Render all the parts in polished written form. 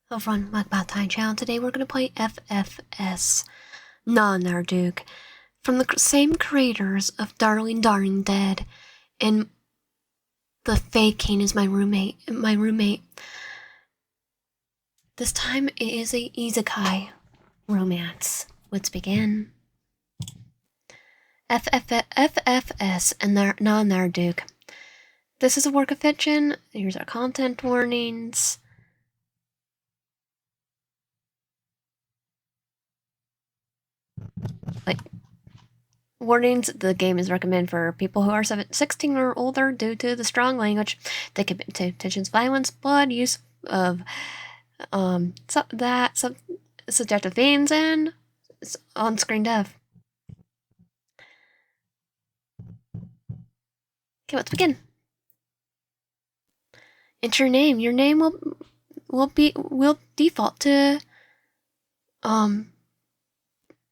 Everyone, welcome back to my channel. Today we're going to play FFS Another Duke from the same creators of Darling Dead, and the fake king is my roommate. This time it is a Isekai'd romance. Let's begin. FFS Another Duke. This is a work of fiction. Here's our content warnings. Warnings, the game is recommended for people who are 16 or older due to the strong language. They commit to tensions, violence, blood, use of subjective themes, and on-screen death. Okay, let's begin. Enter your name. Your name will default to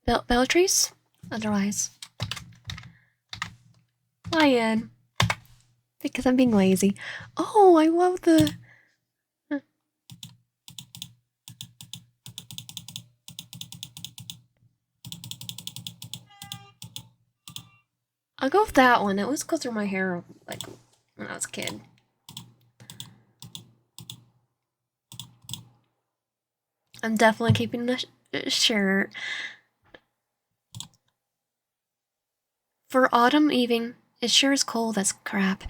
Bellatrix. Otherwise, Lion. Because I'm being lazy. Oh, I love the... I'll go with that one. It was go through my hair like when I was a kid. I'm definitely keeping the shirt. For autumn evening, it sure is cold as crap.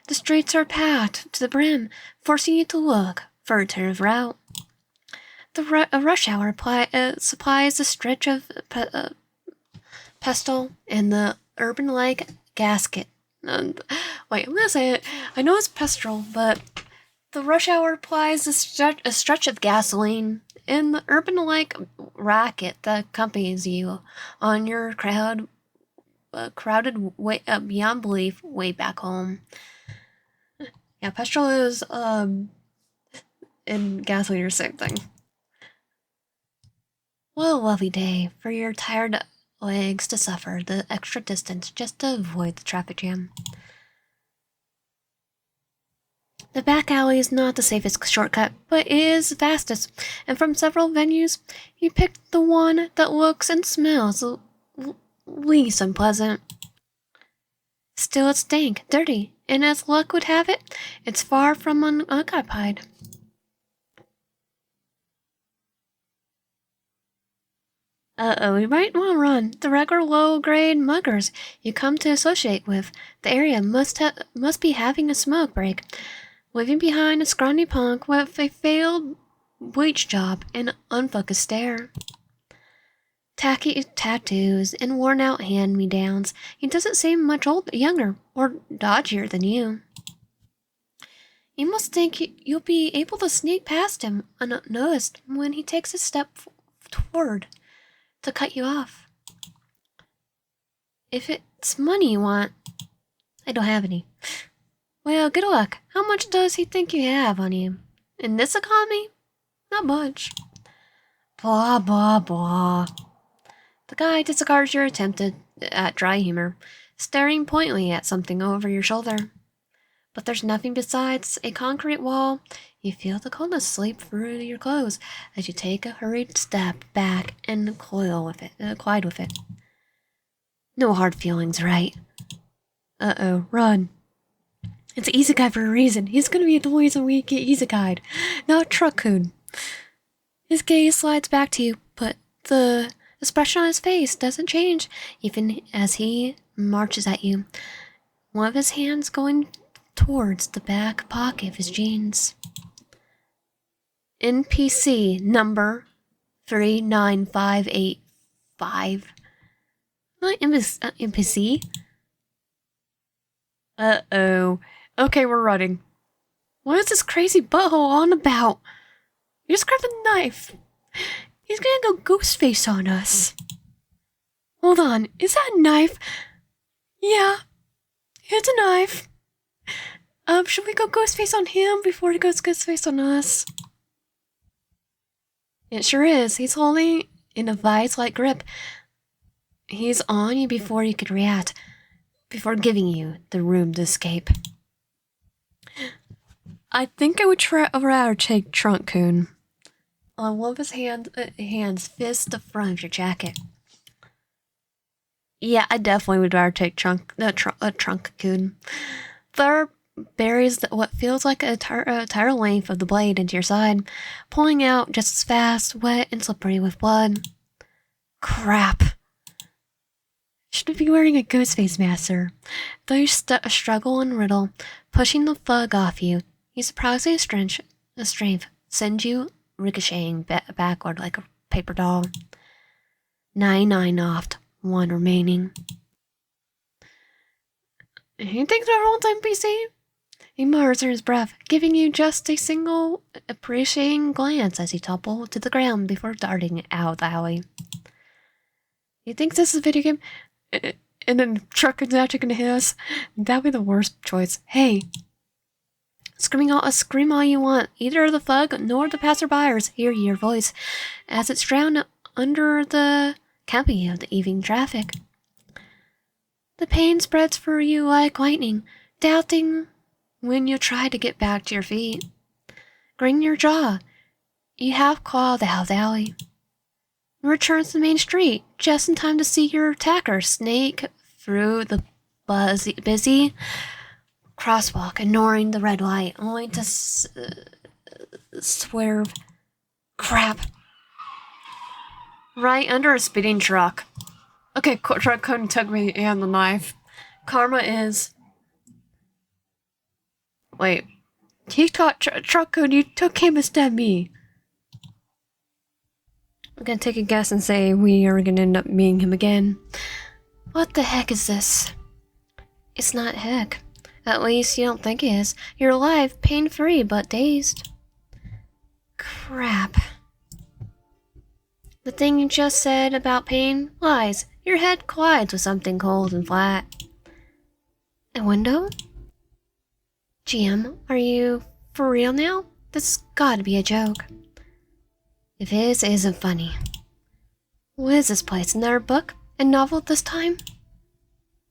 The streets are packed to the brim, forcing you to look for a alternative route. The rush hour supplies a stretch of pestle and the urban-like gasket. Wait, I'm gonna say it. I know it's pestle, but the rush hour applies a stretch of gasoline and the urban-like racket that accompanies you on your crowded way beyond belief way back home. Yeah, petrol is and gasoline are the same thing. What a lovely day for your tired legs to suffer the extra distance just to avoid the traffic jam. The back alley is not the safest shortcut, but it is the fastest, and from several venues, you picked the one that looks and smells least unpleasant. Still, it's dank, dirty, and as luck would have it, it's far from unoccupied. We might want to run. The regular low-grade muggers you come to associate with the area must be having a smoke break, living behind a scrawny punk with a failed bleach job and an unfocused stare. Tacky tattoos and worn-out hand-me-downs. He doesn't seem much younger or dodgier than you. You must think you'll be able to sneak past him unnoticed when he takes a step toward to cut you off. If it's money you want, I don't have any. Well, good luck. How much does he think you have on you? In this economy? Not much. Blah, blah, blah. The guy disregards your attempt at dry humor, staring pointedly at something over your shoulder. But there's nothing besides a concrete wall. You feel the coldness slip through your clothes as you take a hurried step back and collide with it. No hard feelings, right? Uh-oh, run. It's Isekai'd for a reason. He's gonna be the reason we get Isekai'd, not Truck-kun. His gaze slides back to you, but the expression on his face doesn't change, even as he marches at you, one of his hands going towards the back pocket of his jeans. NPC number 39585. Not NPC? Uh-oh. Okay, we're running. What is this crazy butthole on about? You just grabbed a knife. He's gonna go ghost face on us. Hold on, is that a knife? Yeah, it's a knife. Should we go ghost face on him before he goes ghost face on us? It sure is. He's holding in a vice-like grip. He's on you before you could react, before giving you the room to escape. I think I would rather take Truck-kun. on one of his hands fist the front of your jacket. Yeah, I definitely would rather take chthonicchromestudio. Thur buries what feels like a entire length of the blade into your side, pulling out just as fast, wet, and slippery with blood. Crap. Should be wearing a ghost face mask, sir. Though you struggle and riddle, pushing the fug off you, you surprisingly strength sends you ricocheting backward like a paper doll. 99 off, 1 remaining. He thinks everyone's NPC? He mutters under his breath, giving you just a single appreciating glance as he toppled to the ground before darting out the alley. He thinks this is a video game, and then the truck is actually going to hit us? That'd be the worst choice. Hey! Scream all you want. Either the thug nor the passerbyers hear your voice as it's drowned under the canopy of the evening traffic. The pain spreads for you like lightning, doubting when you try to get back to your feet. Grin your jaw. You have clawed out of the alley. Returns to the main street, just in time to see your attacker snake through the busy crosswalk, ignoring the red light, only to swerve. Crap. Right under a speeding truck. Okay, truck couldn't took me and the knife. Karma is... Wait. He taught truck code, you took him and stabbed me. I'm gonna take a guess and say we are gonna end up meeting him again. What the heck is this? It's not heck. At least you don't think it is. You're alive, pain-free, but dazed. Crap. The thing you just said about pain lies. Your head collides with something cold and flat. A window? GM, are you for real now? This has gotta be a joke. If it is, it isn't funny. What is this place? Another book? A novel this time?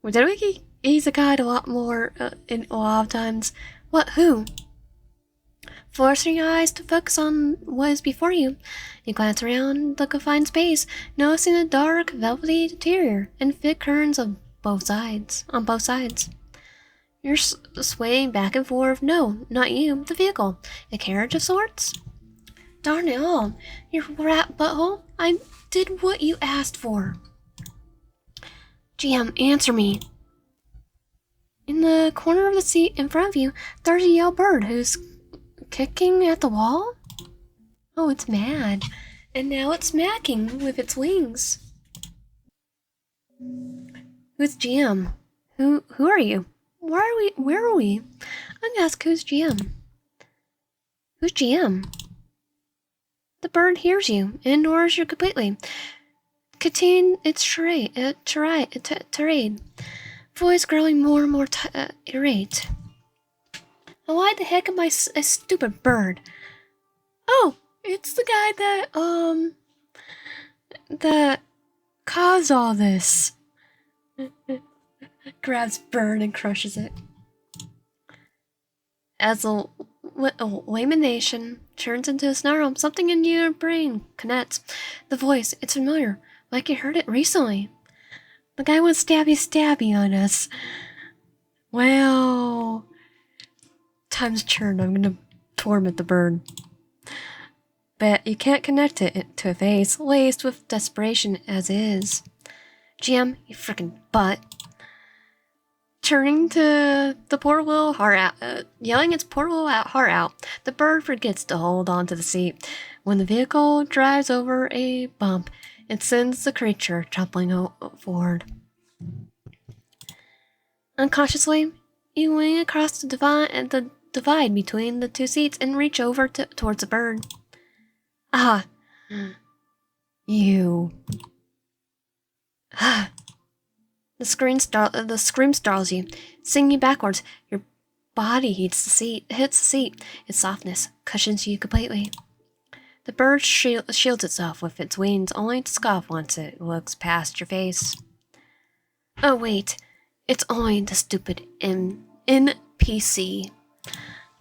Well, did we get Isekai'd a lot more in a lot of times? What? Who? Forcing your eyes to focus on what is before you, you glance around the confined space, noticing the dark, velvety interior and thick curtains on both sides. You're swaying back and forth. No, not you. The vehicle. A carriage of sorts? Darn it all. You rat butthole. I did what you asked for. GM, answer me. In the corner of the seat in front of you, there's a yellow bird who's kicking at the wall? Oh, it's mad. And now it's smacking with its wings. Who's GM? Who are you? Where are we? I'm gonna ask who's GM. Who's GM? The bird hears you and ignores you completely. Continue its tirade. Voice growing more and more irate. Why the heck am I a stupid bird? Oh, it's the guy that caused all this. Grabs bird and crushes it. As a lamination turns into a snarl, something in your brain connects. The voice, it's familiar, like you heard it recently. The guy went stabby on us. Well, time's churn. I'm gonna torment the bird. But you can't connect it to a face laced with desperation as is. GM, you frickin' butt. Turning to the poor little heart out, yelling its poor little heart out, the bird forgets to hold on to the seat. When the vehicle drives over a bump, it sends the creature toppling forward. Unconsciously, you wing across the divide between the two seats and reach over towards the bird. Ah, you. The scream startles you, sending you backwards. Your body hits the seat. Its softness cushions you completely. The bird shields itself with its wings, only to scoff once it looks past your face. Oh wait, it's only the stupid NPC.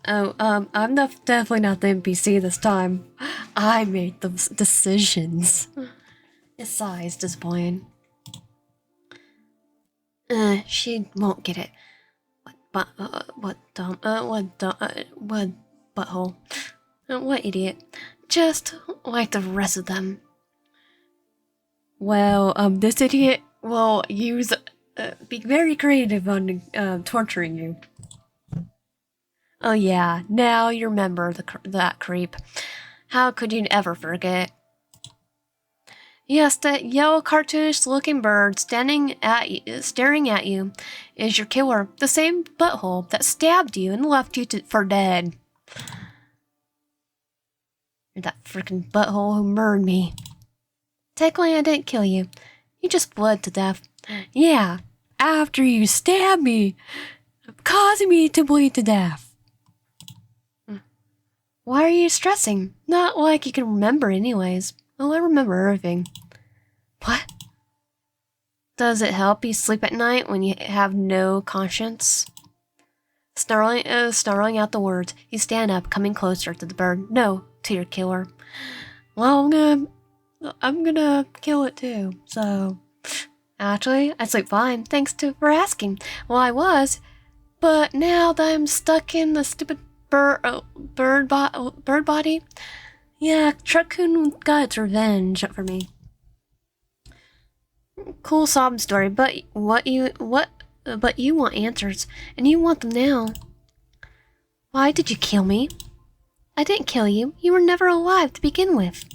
Oh, I'm definitely not the NPC this time. I made the decisions. His sigh's disappointing. She won't get it. What butthole? What idiot? Just like the rest of them. Well, this idiot will be very creative on torturing you. Oh yeah, now you remember that creep. How could you ever forget? Yes, that yellow cartoonish-looking bird staring at you, is your killer. The same butthole that stabbed you and left you for dead. You're that freaking butthole who murdered me. Technically, I didn't kill you. You just bled to death. Yeah, after you stabbed me, causing me to bleed to death. Why are you stressing? Not like you can remember anyways. Well, I remember everything. What? Does it help you sleep at night when you have no conscience? Snarling out the words, you stand up, coming closer to the bird. No, to your killer. Well, I'm gonna kill it too, so... Actually, I sleep fine, thanks for asking. Well, I was, but now that I'm stuck in the stupid bird body, yeah, Truck-kun got its revenge for me. Cool sob story, but you want answers, and you want them now. Why did you kill me? I didn't kill you. You were never alive to begin with.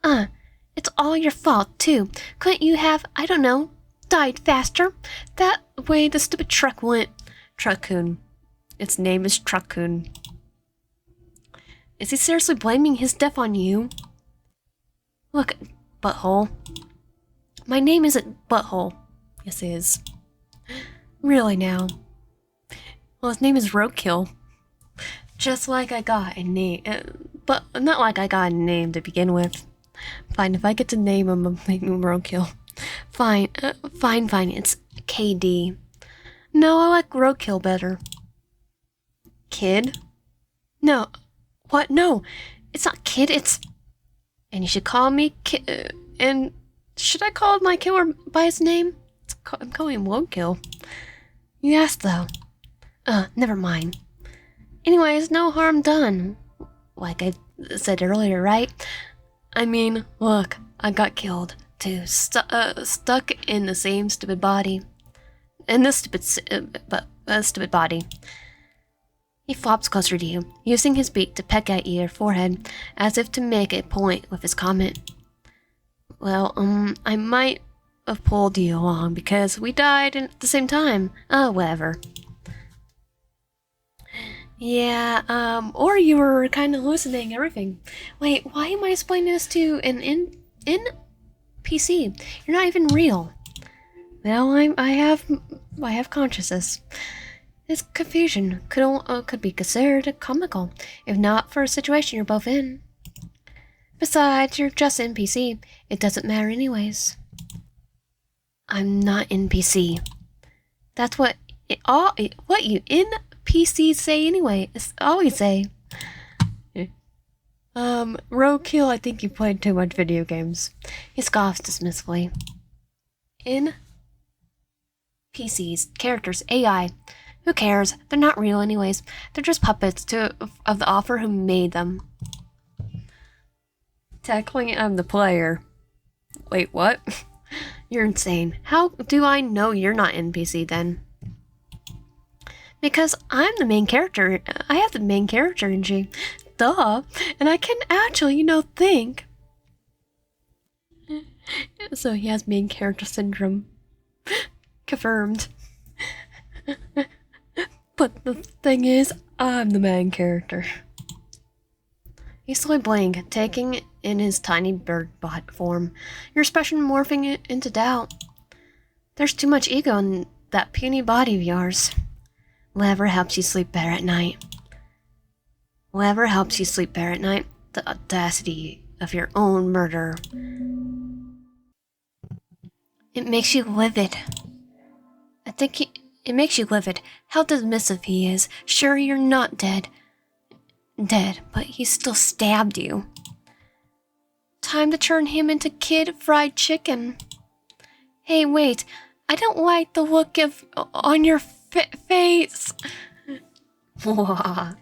It's all your fault, too. Couldn't you have, I don't know, died faster? That way the stupid truck went. Truck-kun. Its name is Truck-kun. Is he seriously blaming his death on you? Look, butthole. My name isn't Butthole. Yes, it is. Really now. Well, his name is Roadkill. Just like I got a name, but not like I got a name to begin with. Fine, if I get to name him, I'll name him Roadkill. Fine, it's KD. No, I like Roadkill better. Kid? No. What? No, it's not Kid, it's... And you should call me Kid, and... Should I call my killer by his name? I'm calling him Roadkill. You asked, though. Never mind. Anyways, no harm done. Like I said earlier, right? I mean, look, I got killed, too. Stuck in the same stupid body. In this stupid body. He flops closer to you, using his beak to peck at your forehead, as if to make a point with his comment. Well, I might have pulled you along because we died at the same time. Whatever. Yeah, or you were kind of hallucinating everything. Wait, why am I explaining this to an NPC? You're not even real. Well, I have consciousness. This confusion could be considered comical, if not for a situation you're both in. Besides, you're just NPC. It doesn't matter anyways. I'm not NPC. That's what you NPCs say anyway. It's always say. Roadkill, I think you played too much video games. He scoffs dismissively. NPCs, characters, AI. Who cares? They're not real anyways. They're just puppets of the author who made them. Technically, I'm the player. Wait, what? You're insane. How do I know you're not NPC then? Because I'm the main character. I have the main character energy. Duh. And I can actually, think. So he has main character syndrome. Confirmed. But the thing is, I'm the main character. He slowly blinked, taking in his tiny bird bot form, your expression morphing it into doubt. There's too much ego in that puny body of yours. Whatever helps you sleep better at night. Whatever helps you sleep better at night, the audacity of your own murder. It makes you livid. I think it makes you livid. How dismissive he is. Sure, you're not dead. But he still stabbed you. Time to turn him into Kid Fried Chicken. Hey, wait. I don't like the look on your face. The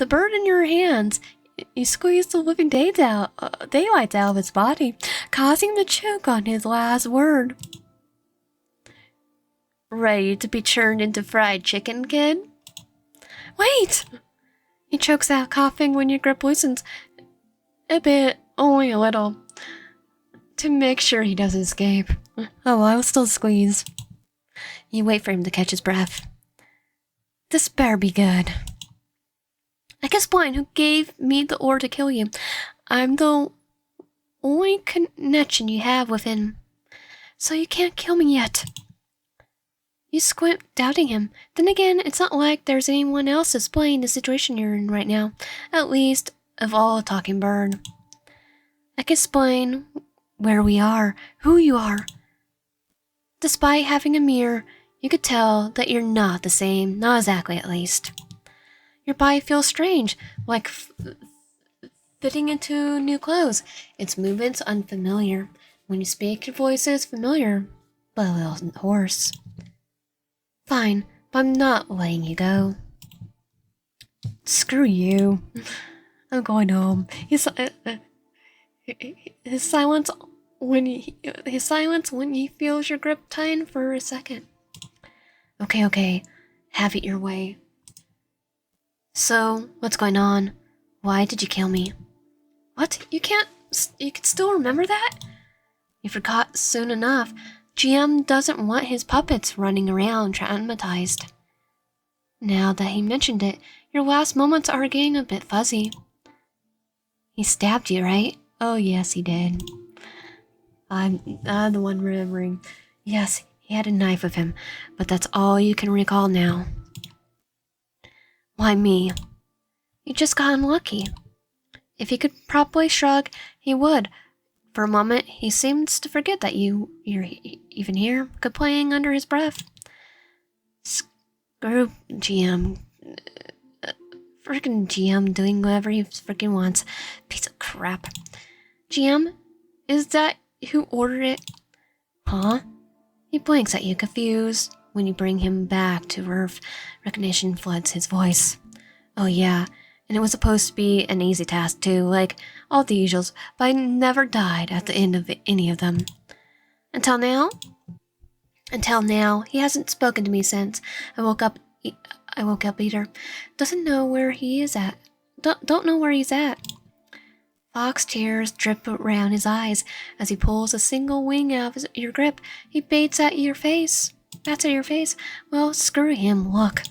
bird in your hands. You squeeze the living daylight out of his body, causing him to choke on his last word. Ready to be turned into fried chicken, kid? Wait! He chokes out, coughing when your grip loosens. A bit, only a little. To make sure he doesn't escape. Oh, I'll still squeeze. You wait for him to catch his breath. This better be good. I guess blind who gave me the order to kill you. I'm the only connection you have with him. So you can't kill me yet. You squint, doubting him. Then again, it's not like there's anyone else displaying the situation you're in right now. At least, of all a talking bird. I can explain where we are, who you are. Despite having a mirror, you could tell that you're not the same. Not exactly, at least. Your body feels strange, like fitting into new clothes. Its movements unfamiliar. When you speak, your voice is familiar, but a little hoarse. Fine, but I'm not letting you go. Screw you. I'm going home. His silence when he feels your grip tighten for a second. Okay. Have it your way. So, what's going on? Why did you kill me? What? You can still remember that? You forgot soon enough. GM doesn't want his puppets running around traumatized. Now that he mentioned it, your last moments are getting a bit fuzzy. He stabbed you, right? Oh, yes, he did. I'm the one remembering. Yes, he had a knife with him, but that's all you can recall now. Why me? You just got unlucky. If he could properly shrug, he would. For a moment, he seems to forget that you're even here, complaining under his breath. Screw GM. Freaking GM doing whatever he freaking wants. Piece of crap. GM, is that who ordered it? Huh? He blinks at you, confused. When you bring him back to Earth, recognition floods his voice. Oh yeah. And it was supposed to be an easy task too, like all the usuals, but I never died at the end of any of them. Until now, he hasn't spoken to me since I woke up either. Doesn't know where he is at. Don't know where he's at. Fox tears drip around his eyes as he pulls a single wing out of your grip. He bats at your face. Well, screw him, look.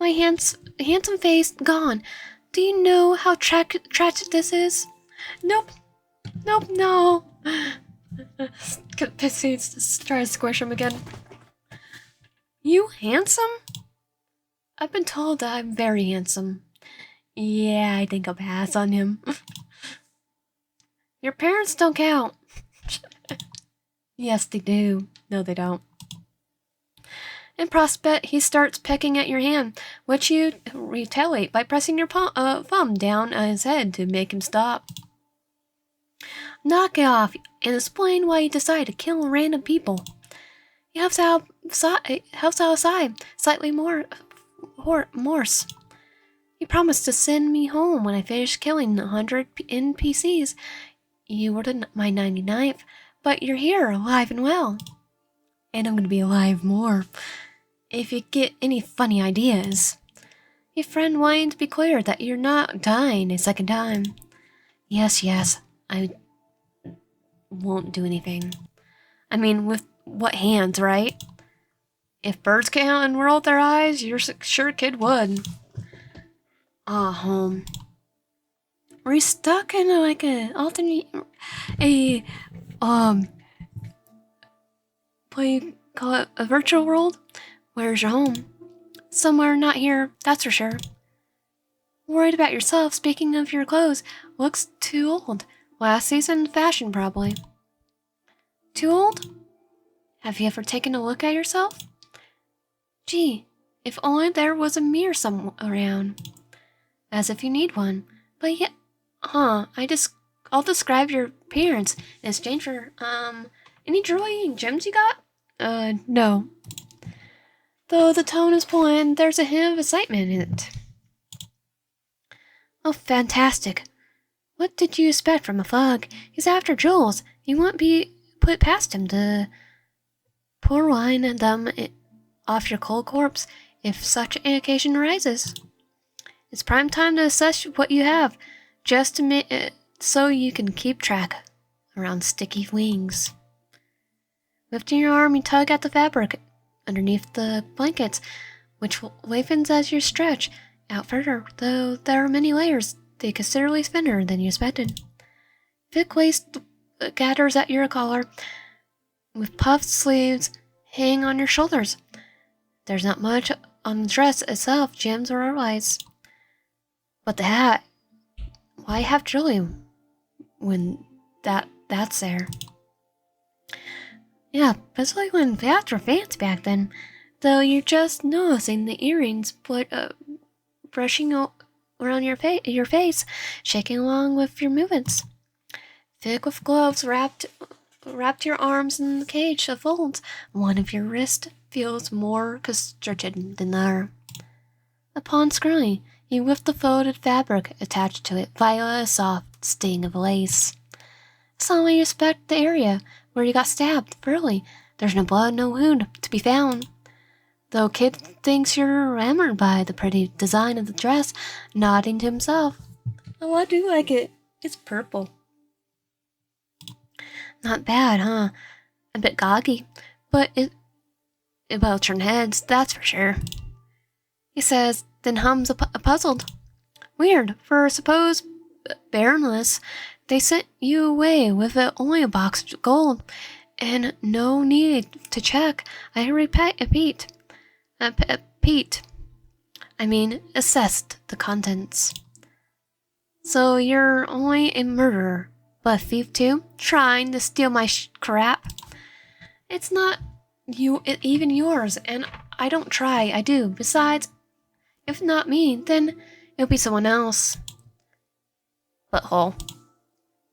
My handsome face gone. Do you know how tragic this is? Nope, no. Get pissy, just try to squish him again. You handsome? I've been told that I'm very handsome. Yeah, I think I'll pass on him. Your parents don't count. Yes, they do. No, they don't. In prospect, he starts pecking at your hand, which you retaliate by pressing your thumb down on his head to make him stop. Knock it off and explain why you decided to kill random people. He helps outside, slightly more morse. You promised to send me home when I finished killing 100 NPCs. You were my 99th, but you're here, alive and well. And I'm gonna be alive more. If you get any funny ideas. Your friend wanted to be clear that you're not dying a second time. Yes, I won't do anything. I mean, with what hands, right? If birds can't unroll their eyes, you're sure kid would. Home. Are you stuck in like a alternate, what do you call it, a virtual world? Where's your home? Somewhere not here, that's for sure. Worried about yourself, speaking of your clothes, looks too old. Last season fashion, probably. Too old? Have you ever taken a look at yourself? Gee, if only there was a mirror somewhere around. As if you need one. But I'll describe your appearance in exchange for, any drawing gems you got? No. Though the tone is bland, there's a hint of excitement in it. Oh, fantastic. What did you expect from a thug? He's after jewels. You won't be put past him to pour wine and them off your cold corpse if such an occasion arises. It's prime time to assess what you have, just to so you can keep track around sticky wings. Lifting your arm, you tug at the fabric underneath the blankets, which wavens as you stretch out further, though there are many layers. They considerably thinner than you expected. Thick waist gathers at your collar, with puffed sleeves hanging on your shoulders. There's not much on the dress itself, gems or otherwise. But the hat, why have jewelry when that's there? Yeah, especially when hats were fancy back then. Though you're just noticing the earrings, brushing around your face, shaking along with your movements. Thick with gloves wrapped your arms in the cage of folds. One of your wrists feels more constricted than the other. Upon scrolling, you whiff the folded fabric attached to it via a soft sting of lace. Suddenly you inspect the area where you got stabbed thoroughly. There's no blood, no wound to be found. Though Kid thinks you're enamored by the pretty design of the dress, nodding to himself. Oh, I do like it. It's purple. Not bad, huh? A bit goggy, but it will turn heads, that's for sure. He says, then hums puzzled. Weird, for suppose baroness, they sent you away with only a box of gold, and no need to check. I repeat. Assessed the contents. So you're only a murderer, but a thief too? Trying to steal my crap? It's not even yours, and I don't try, I do. Besides, if not me, then it'll be someone else. Butthole.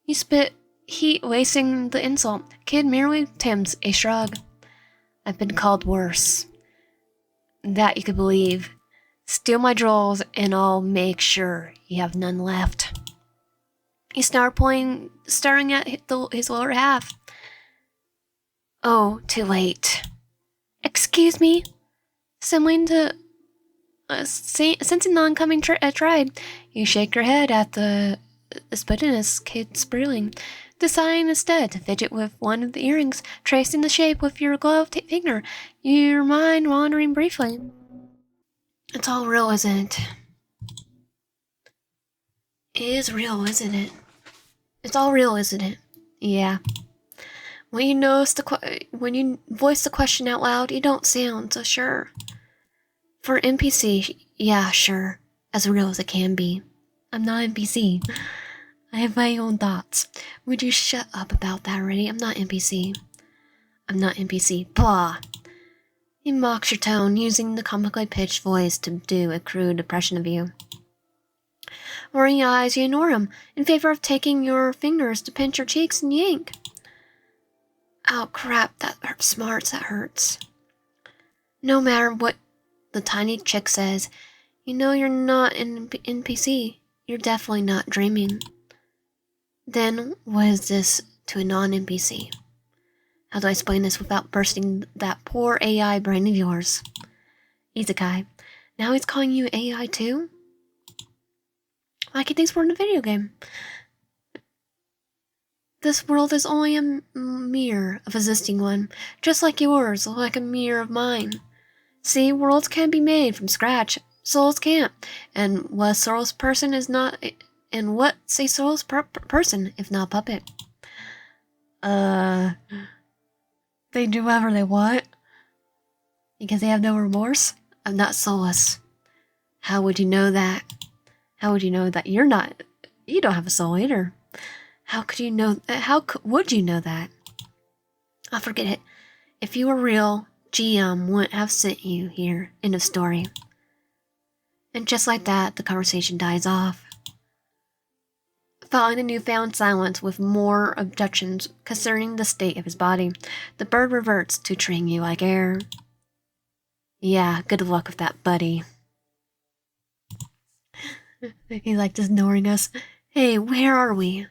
You spit heat, wasting the insult. Kid merely tims a shrug. I've been called worse. That you could believe. Steal my jewels, and I'll make sure you have none left. He started staring at his lower half. Oh, too late. Excuse me? Similar to sensing the oncoming tribe, you shake your head at the spittiness Kid sprawling, deciding instead to fidget with one of the earrings, tracing the shape with your gloved finger, your mind wandering briefly. It's all real, isn't it? It is real, isn't it? It's all real, isn't it? Yeah. When you voice the question out loud, you don't sound so sure. For NPC, yeah, sure, as real as it can be. I'm not NPC. I have my own thoughts. Would you shut up about that already? I'm not NPC. I'm not NPC. Blah. He mocks your tone, using the comically pitched voice to do a crude impression of you. Roaring your eyes, you ignore him, in favor of taking your fingers to pinch your cheeks and yank. Oh crap, that hurts. That hurts. No matter what the tiny chick says, you know you're not an NPC. You're definitely not dreaming. Then, what is this to a non-NPC? How do I explain this without bursting that poor AI brain of yours? Isekai'd. Now he's calling you AI too? Like he thinks we're in a video game. This world is only a mirror of existing one, just like yours, like a mirror of mine. See, worlds can be made from scratch, souls can't. And what a soulless person is not, and what's a soulless person if not a puppet? They do whatever they want because they have no remorse. I'm not soulless. How would you know that? How would you know that you don't have a soul either? Would you know that? I'll forget it. If you were real, GM wouldn't have sent you here. End of story. And just like that, the conversation dies off. Following the newfound silence with more objections concerning the state of his body, the bird reverts to treating you like air. Yeah, good luck with that, buddy. He like just ignoring us. Hey, where are we?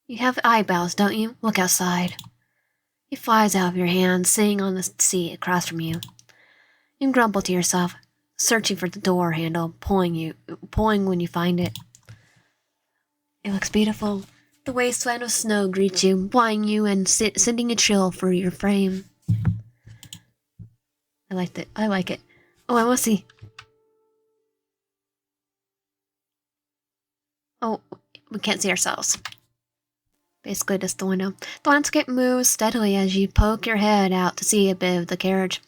You have eyebrows, don't you? Look outside. He flies out of your hand, sitting on the seat across from you. You grumble to yourself, searching for the door handle, pulling when you find it. It looks beautiful. The wasteland of snow greets you, flying you and sending a chill through your frame. I like it. Oh, I want to see. Oh, we can't see ourselves. Basically, just the window. The landscape moves steadily as you poke your head out to see a bit of the carriage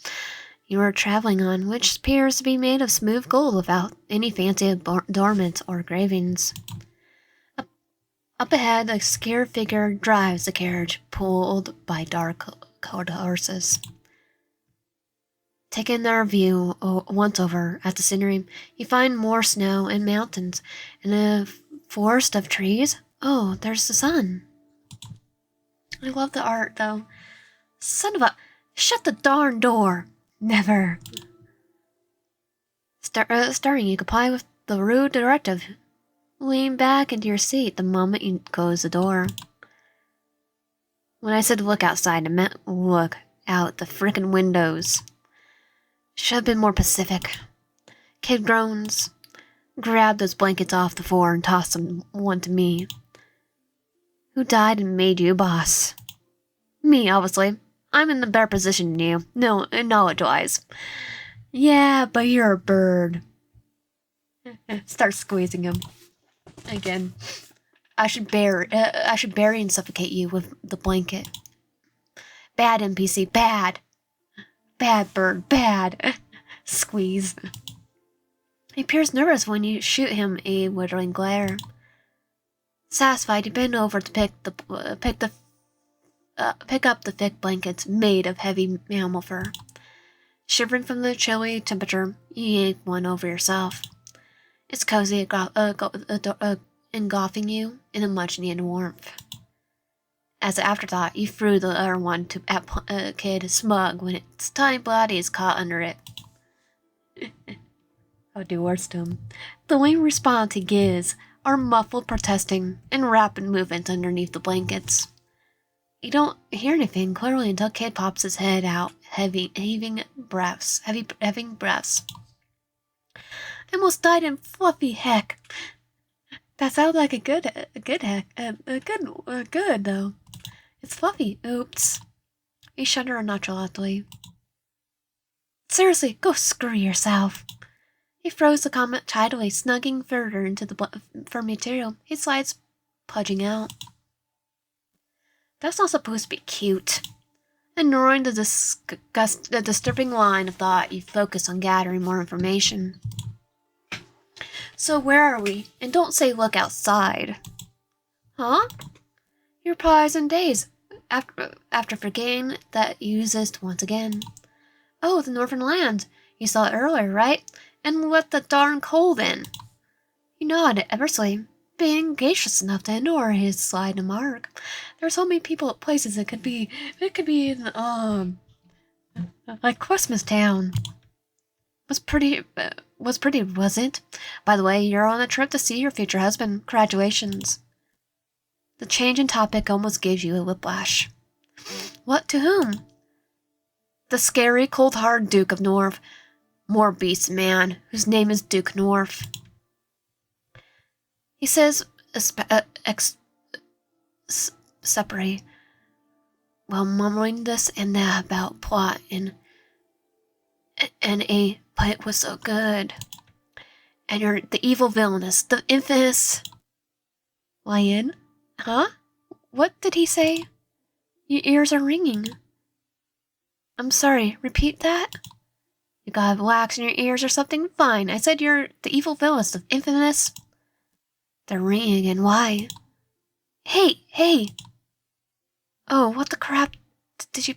you are traveling on, which appears to be made of smooth gold without any fancy adornments or engravings. Up ahead, a scared figure drives the carriage, pulled by dark-colored horses. Taking their view once over at the scenery, you find more snow and mountains, and a forest of trees. Oh, there's the sun. I love the art, though. Son of a... Shut the darn door! Never. Starting, you comply with the rude directive. Lean back into your seat the moment you close the door. When I said look outside, I meant look out the frickin' windows. Should have been more Pacific. Kid groans. Grabbed those blankets off the floor and tossed one to me. Who died and made you boss? Me, obviously. I'm in a better position than you. No, knowledge-wise. Yeah, but you're a bird. Start squeezing him. Again. I should bury and suffocate you with the blanket. Bad NPC, bad. Bad bird, bad. Squeeze. He appears nervous when you shoot him a withering glare. Satisfied, you bend over to pick up the thick blankets made of heavy mammal fur. Shivering from the chilly temperature, you yank one over yourself. It's cozy, engulfing you in a much-needed warmth. As an afterthought, you threw the other one at a kid smug when its tiny body is caught under it. I'll do worse to him. The only response he gives are muffled protesting and rapid movements underneath the blankets. You don't hear anything clearly until Kid pops his head out, heaving breaths. I almost died in fluffy heck. That sounds like a good though. It's fluffy. Oops. You shudder nonchalantly. Seriously, go screw yourself. He throws the comment tidily, snugging further into the fur material. He slides, pudging out. That's not supposed to be cute. Ignoring the disturbing line of thought, you focus on gathering more information. So where are we? And don't say look outside. Huh? Your pies and days. After forgetting that you exist once again. Oh, the northern land. You saw it earlier, right? And let the darn cold in. You nodded eversly, being gracious enough to ignore his sly remark. There are so many people at places it could be in, like Christmas Town. Was pretty, wasn't it? By the way, you're on a trip to see your future husband. Congratulations. The change in topic almost gives you a whiplash. What, to whom? The scary, cold-hearted Duke of North. More beast man, whose name is Duke North. He says, separate, while mumbling this and that about plot but it was so good. And you're the evil villainess, the infamous lion. Huh? What did he say? Your ears are ringing. I'm sorry, repeat that? You got wax in your ears or something? Fine, I said you're the evil villainess, the infamous. They're ringing again, why? Hey! Oh, what the crap did you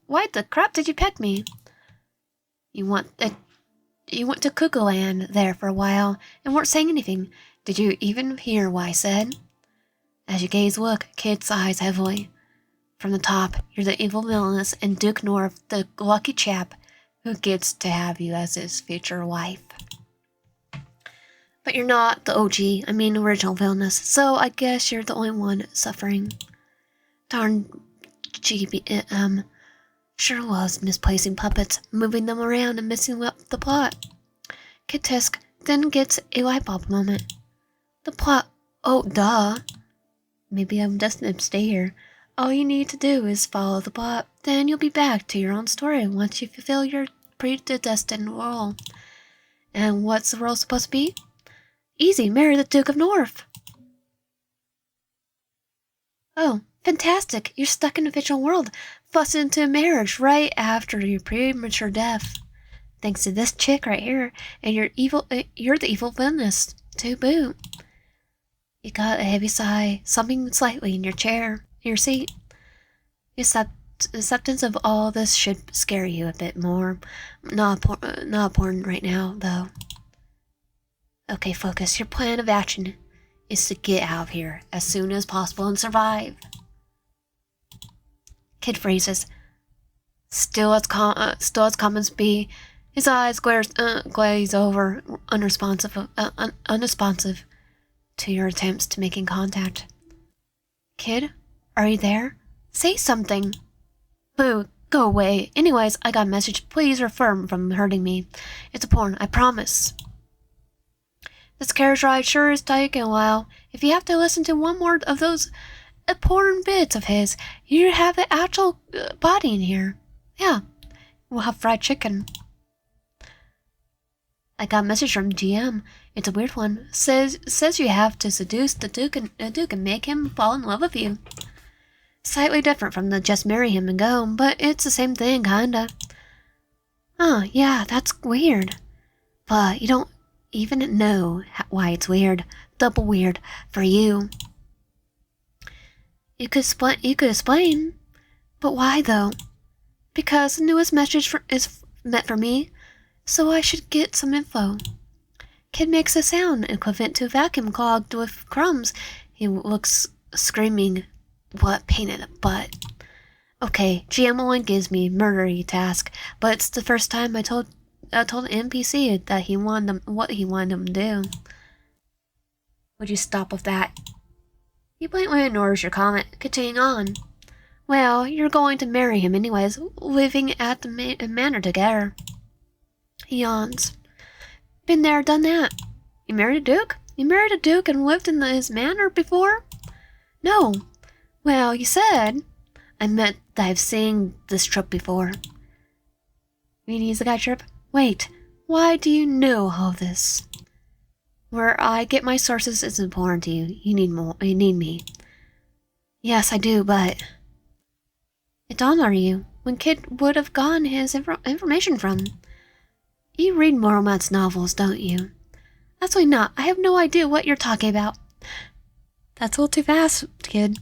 why the crap did you pet me? You went to Cuckoo Land there for a while and weren't saying anything. Did you even hear what I said? As you gaze, look, Kid sighs heavily. From the top, you're the evil villainess and Duke North, the lucky chap who gets to have you as his future wife. But you're not the original villainess, so I guess you're the only one suffering. Darn GBM. Sure was misplacing puppets, moving them around and messing up the plot. Kid Tisk then gets a light bulb moment. The plot, oh duh. Maybe I'm destined to stay here. All you need to do is follow the plot, then you'll be back to your own story once you fulfill your predestined role. And what's the role supposed to be? Easy, marry the Duke of North. Oh, fantastic, you're stuck in a fictional world, fussed into a marriage right after your premature death. Thanks to this chick right here, and you're the evil villainess, to boot. You got a heavy sigh, slumping slightly in your seat. Acceptance of all this should scare you a bit more. Not important right now, though. Okay, focus. Your plan of action is to get out of here as soon as possible and survive. Kid freezes. Still as calm as be. His eyes glaze over, unresponsive to your attempts to making contact. Kid, are you there? Say something. Boo, go away. Anyways, I got a message. Please refrain from hurting me. It's a porn, I promise. This carriage ride sure is taking a while. If you have to listen to one more of those porn bits of his, you have an actual body in here. Yeah, we'll have fried chicken. I got a message from GM. It's a weird one. Says you have to seduce the Duke and make him fall in love with you. Slightly different from the just marry him and go, but it's the same thing, kinda. Oh, yeah, that's weird. But you don't even know why it's weird. Double weird for you. You could explain. But why, though? Because the newest message is meant for me, so I should get some info. Kid makes a sound equivalent to a vacuum clogged with crumbs. He looks screaming. What pain in the butt. Okay, GM only gives me murdery task, but it's the first time I told an NPC that what he wanted them to do. Would you stop with that? He blatantly ignores your comment, continuing on. Well, you're going to marry him anyways, living at the manor together. He yawns. Been there, done that. You married a duke? You married a duke and lived in his manor before? No. Well, you said. I meant that I've seen this trope before. You mean Isekai'd trope? Wait, why do you know all this? Where I get my sources is important to you. You need me. Yes, I do, but... It dawned on you when Kid would have gotten his information from. You read romance novels, don't you? Absolutely not. I have no idea what you're talking about. That's a little too fast, Kid.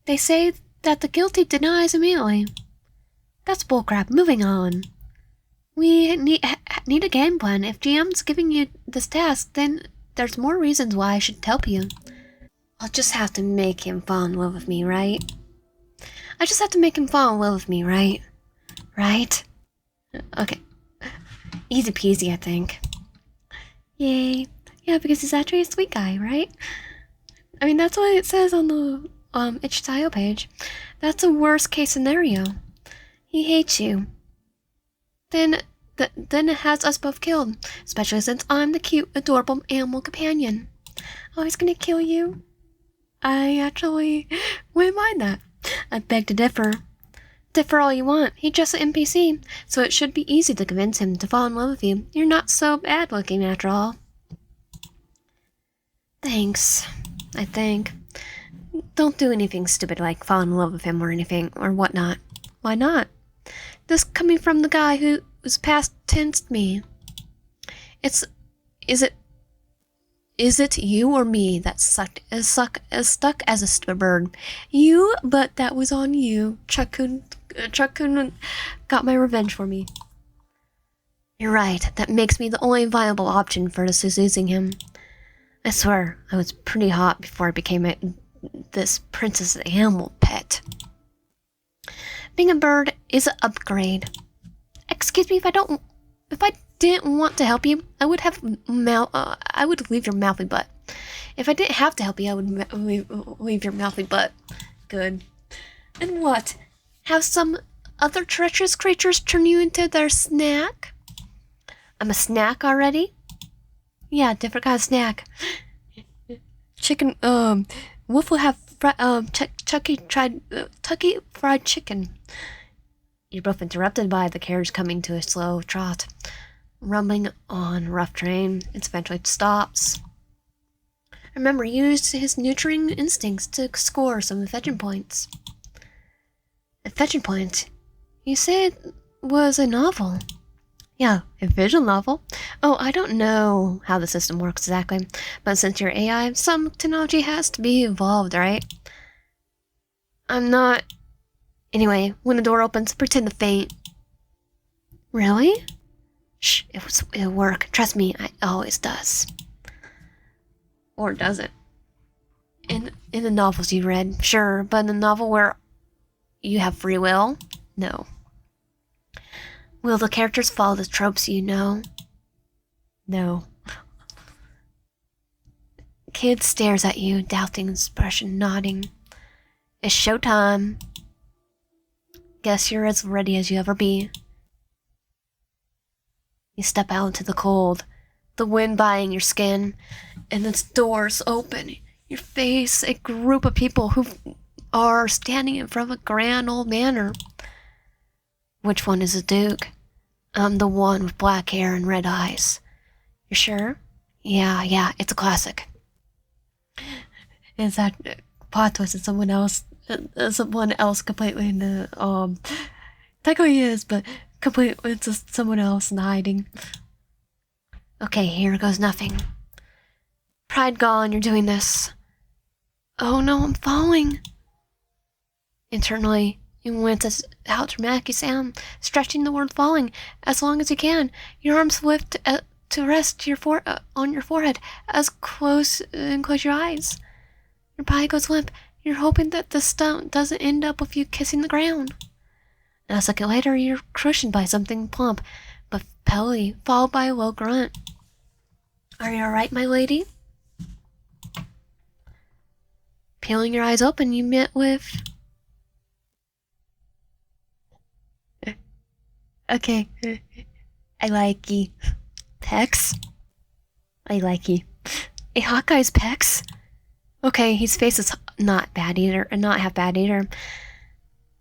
They say that the guilty denies immediately. That's bullcrap. Moving on. We need a game plan. If GM's giving you this task, then there's more reasons why I should help you. I'll just have to make him fall in love with me, right? I just have to make him fall in love with me, right? Right? Okay. Easy peasy, I think. Yay. Yeah, because he's actually a sweet guy, right? I mean, that's what it says on the chthonicchromestudio page. That's a worst case scenario. He hates you. Then it has us both killed. Especially since I'm the cute, adorable animal companion. Oh, he's gonna kill you? I actually wouldn't mind that. I beg to differ. Differ all you want. He's just an NPC, so it should be easy to convince him to fall in love with you. You're not so bad looking after all. Thanks, I think. Don't do anything stupid like fall in love with him or anything, or whatnot. Why not? This coming from the guy who's past tensed me. Is it you or me that stuck as a stupid bird? You, but that was on you. Chuck-kun got my revenge for me. You're right. That makes me the only viable option for seducing him. I swear, I was pretty hot before I became this princess animal pet. Being a bird is an upgrade. Excuse me, if I didn't want to help you, I would I would leave your mouthy butt. If I didn't have to help you, I would leave your mouthy butt. Good. And what? Have some other treacherous creatures turn you into their snack? I'm a snack already? Yeah, different kind of snack. Chicken, Wolf will have Tucky fried chicken. You're both interrupted by the carriage coming to a slow trot. Rumbling on rough terrain, it eventually stops. Remember, he used his nurturing instincts to score some fetching points. A fetching point? You say it was a novel. Yeah, a visual novel. Oh, I don't know how the system works exactly, but since you're AI, some technology has to be involved, right? I'm not... Anyway, when the door opens, pretend to faint. Really? Shh, it'll work. Trust me, it always does. Or does it? In the novels you read, sure, but in the novel where you have free will, no. Will the characters follow the tropes you know? No. Kid stares at you, doubting expression, nodding. It's showtime. Guess you're as ready as you ever be. You step out into the cold, the wind buying your skin, and its doors open. You face a group of people who are standing in front of a grand old manor. Which one is the Duke? I'm the one with black hair and red eyes. You sure? Yeah, it's a classic. Is that plot twist? Is someone else completely in the technically is, but completely it's just someone else in hiding. Okay, here goes nothing. Pride gone, you're doing this. Oh no, I'm falling. Internally, you went how dramatic you sound, stretching the word falling as long as you can. Your arms lift to rest on your forehead as close and close your eyes. Your body goes limp. You're hoping that the stunt doesn't end up with you kissing the ground. Now, a second later, you're cushioned by something plump, but pelly, followed by a low grunt. Are you alright, my lady? Peeling your eyes open, you met with... Okay. I like ye. Pecs? I like ye. A Hawkeye's pecs? Okay, his face is not half bad either.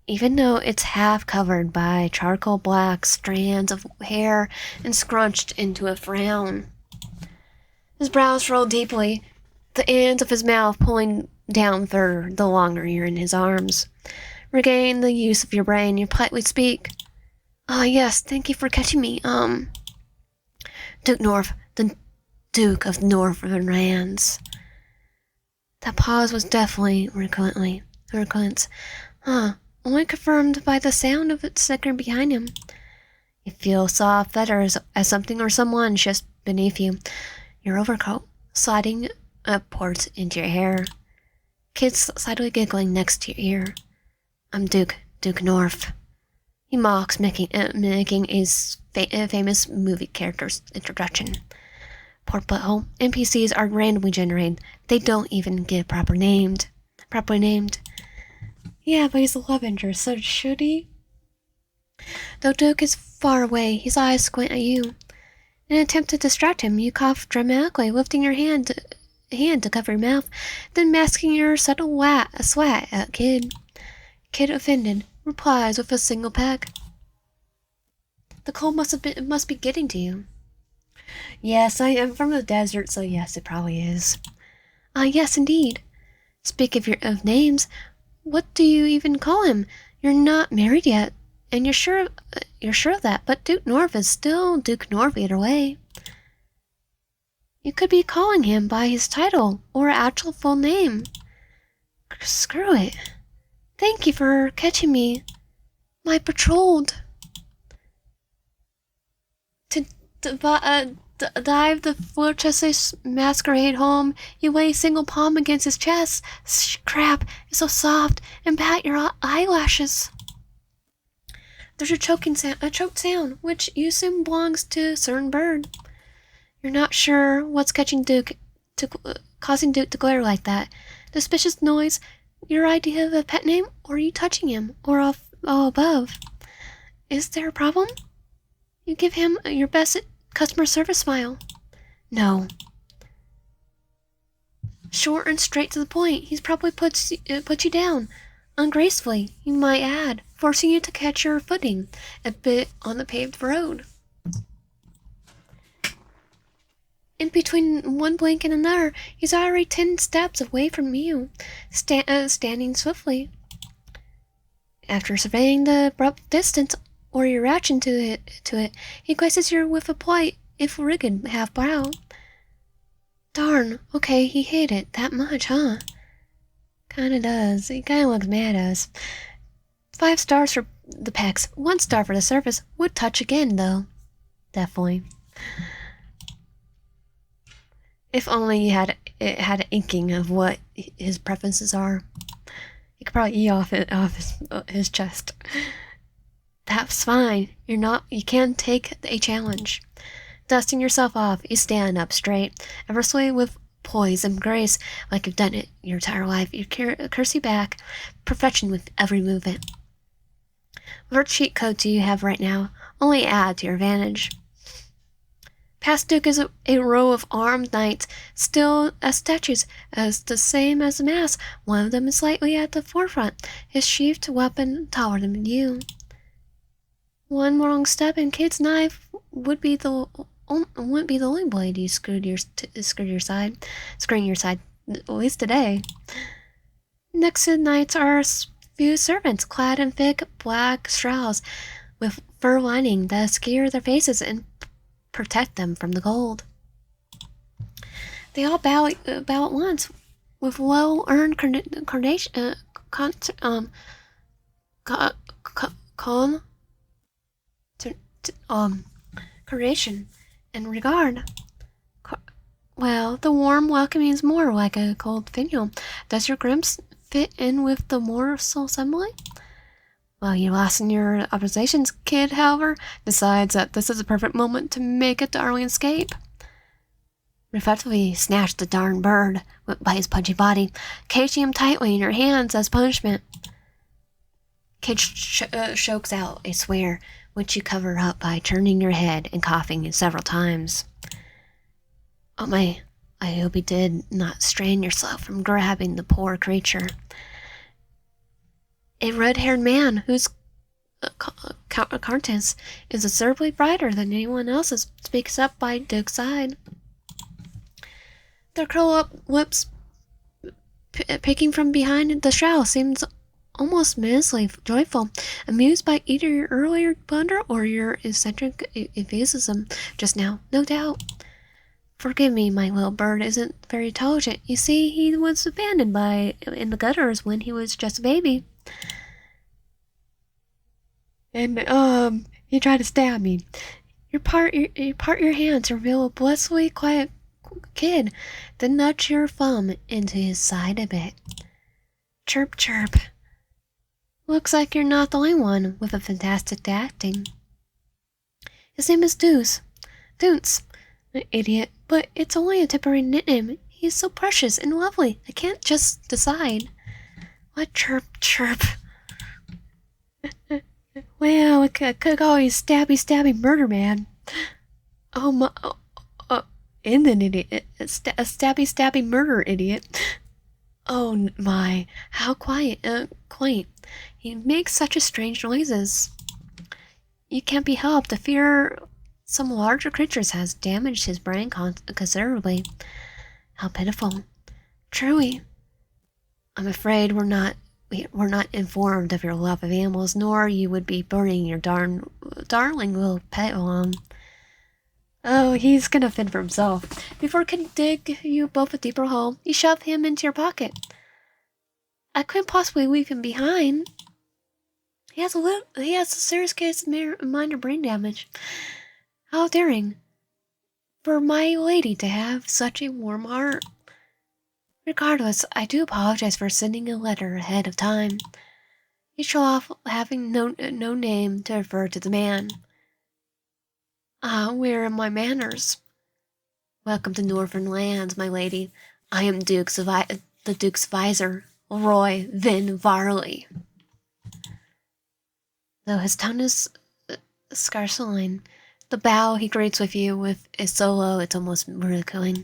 Even though it's half covered by charcoal black strands of hair and scrunched into a frown. His brows roll deeply, the ends of his mouth pulling down further the longer you're in his arms. Regain the use of your brain, you politely speak. Ah, yes, thank you for catching me. The Duke of Northern Lands. That pause was definitely recurrent. Only confirmed by the sound of it snickering behind him. You feel soft feathers as something or someone just beneath you. Your overcoat sliding upwards into your hair. Kids slightly giggling next to your ear. I'm Duke North. He mocks, making his famous movie character's introduction. Poor butthole. NPCs are randomly generated. They don't even get properly named. Yeah, but he's a love interest, so should he? Though Duke is far away, his eyes squint at you. In an attempt to distract him, you cough dramatically, lifting your hand to cover your mouth, then masking your subtle swat at Kid. Kid, offended, replies with a single peck. The cold must be getting to you. Yes, I am from the desert, so yes, it probably is. Yes, indeed. Speak of names. What do you even call him? You're not married yet, and you're sure of that. But Duke North is still Duke North either way. You could be calling him by his title or actual full name. Screw it. Thank you for catching me, my betrothed. Dive the Florchesse's masquerade home. You lay a single palm against his chest. Crap, it's so soft. And pat your eyelashes. There's a choked sound, which you assume belongs to a certain bird. You're not sure what's causing Duke to glare like that. The suspicious noise, your idea of a pet name, or are you touching him, or all above? Is there a problem? You give him your best customer service smile. No. Short and straight to the point. He's probably put you down. Ungracefully, you might add, forcing you to catch your footing a bit on the paved road. In between one blink and another, he's already 10 steps away from you, standing swiftly. After surveying the abrupt distance, or your reaction to it, he glances you with a polite, if rigid, half-brow. Darn, okay, he hate it that much, huh? Kinda does. He kinda looks mad at us. 5 stars for the pecs, 1 star for the service. Would touch again, though. Definitely. If only it had an inking of what his preferences are. He could probably eat off his chest. That's fine. You can't take a challenge. Dusting yourself off, you stand up straight, eversly with poise and grace, like you've done it your entire life. You curtsy back, perfection with every movement. What cheat code do you have right now? Only add to your advantage. Past Duke is a row of armed knights, still as statues, as the same as the mass. One of them is slightly at the forefront, his sheathed weapon taller than you. One wrong step and Kid's knife wouldn't be the only blade you screwing your side, at least today. Next to the knights are a few servants, clad in thick black shrouds, with fur lining that obscure their faces and protect them from the cold. They all bow at once, with well-earned coronation and regard. Well, the warm welcoming is more like a cold finial. Does your grimps fit in with the morsel assembly? Well, you're lost in your observations. Kid, however, decides that this is a perfect moment to make a darling escape. Reflectively snatch the darn bird by his pudgy body, caging him tightly in your hands as punishment. Kid chokes out a swear, which you cover up by turning your head and coughing several times. Oh my, I hope you did not strain yourself from grabbing the poor creature. A red-haired man whose countenance is observably brighter than anyone else's speaks up by Duke's side. Their curl-up lips picking from behind the shroud seems almost menacingly joyful, amused by either your earlier blunder or your eccentric evasion just now, no doubt. Forgive me, my little bird isn't very intelligent. You see, he was abandoned in the gutters when he was just a baby. And, he tried to stab me. You part your hands to reveal a blessedly quiet kid, then nudge your thumb into his side a bit. Chirp, chirp. Looks like you're not the only one with a fantastic acting. His name is Doots. Idiot, but it's only a temporary nickname. He's so precious and lovely. I can't just decide. What chirp, chirp. Well, I could call you stabby murder man. Oh my, and an idiot, a stabby murder idiot. Oh my, how quaint. He makes such a strange noises. You can't be helped. The fear some larger creatures has damaged his brain considerably. How pitiful. Truly. I'm afraid we're not informed of your love of animals, nor you would be burning your darling little pet along. Oh, he's gonna fend for himself. Before he can dig you both a deeper hole, you shove him into your pocket. I couldn't possibly leave him behind. He has a serious case of minor brain damage. How daring. for my lady to have such a warm heart. Regardless, I do apologize for sending a letter ahead of time. You show off having no name to refer to the man. Where are my manners? Welcome to Northern lands, my lady. I am the Duke's visor, Roy Vin Varley. Though his tone is scarceline, the bow he greets with you with is so low it's almost ridiculing.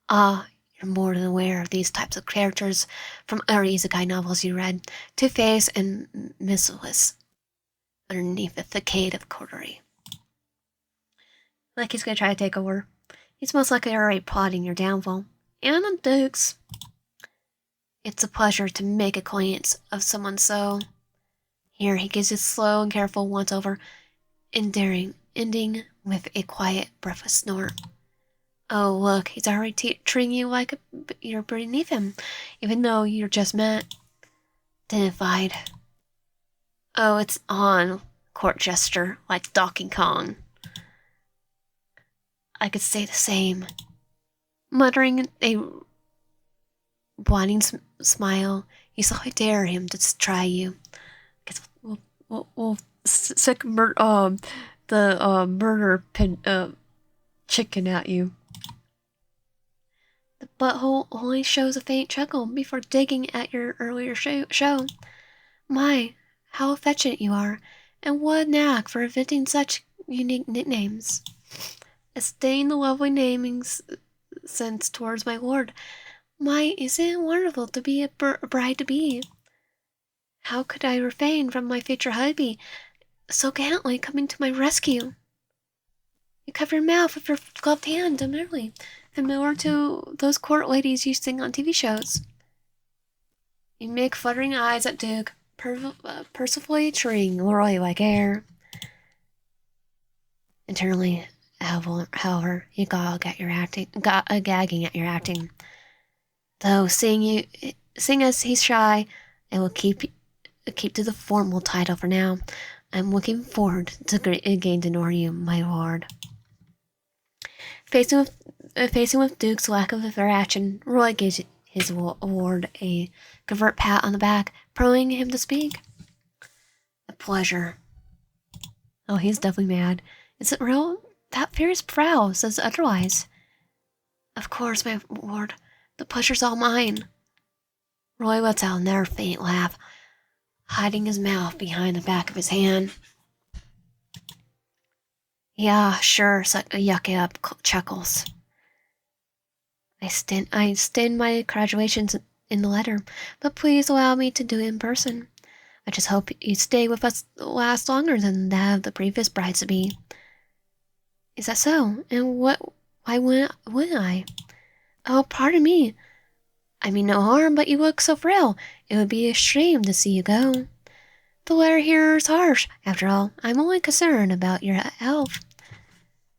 You're more than aware of these types of characters from other Isekai'd novels you read, Two-Face and Mistless, underneath the facade of coterie. Like he's gonna try to take over. He's most likely already plotting your downfall. And the Duke's. It's a pleasure to make acquaintance of someone so... Here he gives a slow and careful once-over, ending with a quiet, breathless snort. Oh, look, he's already treating you like you're beneath him, even though you're just met. Dignified. Oh, it's on, court jester, like Donkey Kong. I could say the same. Muttering a blinding smile, you slowly dare him to try you. I guess we'll sick murder chicken at you. The butthole only shows a faint chuckle before digging at your earlier show. My, how affectionate you are, and what a knack for inventing such unique nicknames. Estaying the lovely naming sense towards my lord. My, isn't it wonderful to be a bride-to-be? How could I refrain from my future hubby so gallantly coming to my rescue? You cover your mouth with your gloved hand, demurely, familiar to those court ladies you sing on TV shows. You make fluttering eyes at Duke, mercifully treating Leroy like air. Internally, however, you gag at your acting, gagging at your acting. Though seeing as he's shy, I will keep to the formal title for now. I'm looking forward to getting to know you, my lord. Facing with Duke's lack of interaction, Roy gives his ward a covert pat on the back, prodding him to speak. A pleasure. Oh, he's definitely mad. Is it real? That fierce brow says otherwise. Of course, my lord. The pleasure's all mine. Roy lets out another faint laugh, hiding his mouth behind the back of his hand. Yeah, sure, yucky up chuckles. I stand my graduations in the letter, but please allow me to do it in person. I just hope you stay with us last longer than that of the previous brides-to-be. Is that so? And why wouldn't I? Oh, pardon me. I mean no harm, but you look so frail. It would be a shame to see you go. The letter here is harsh. After all, I'm only concerned about your health.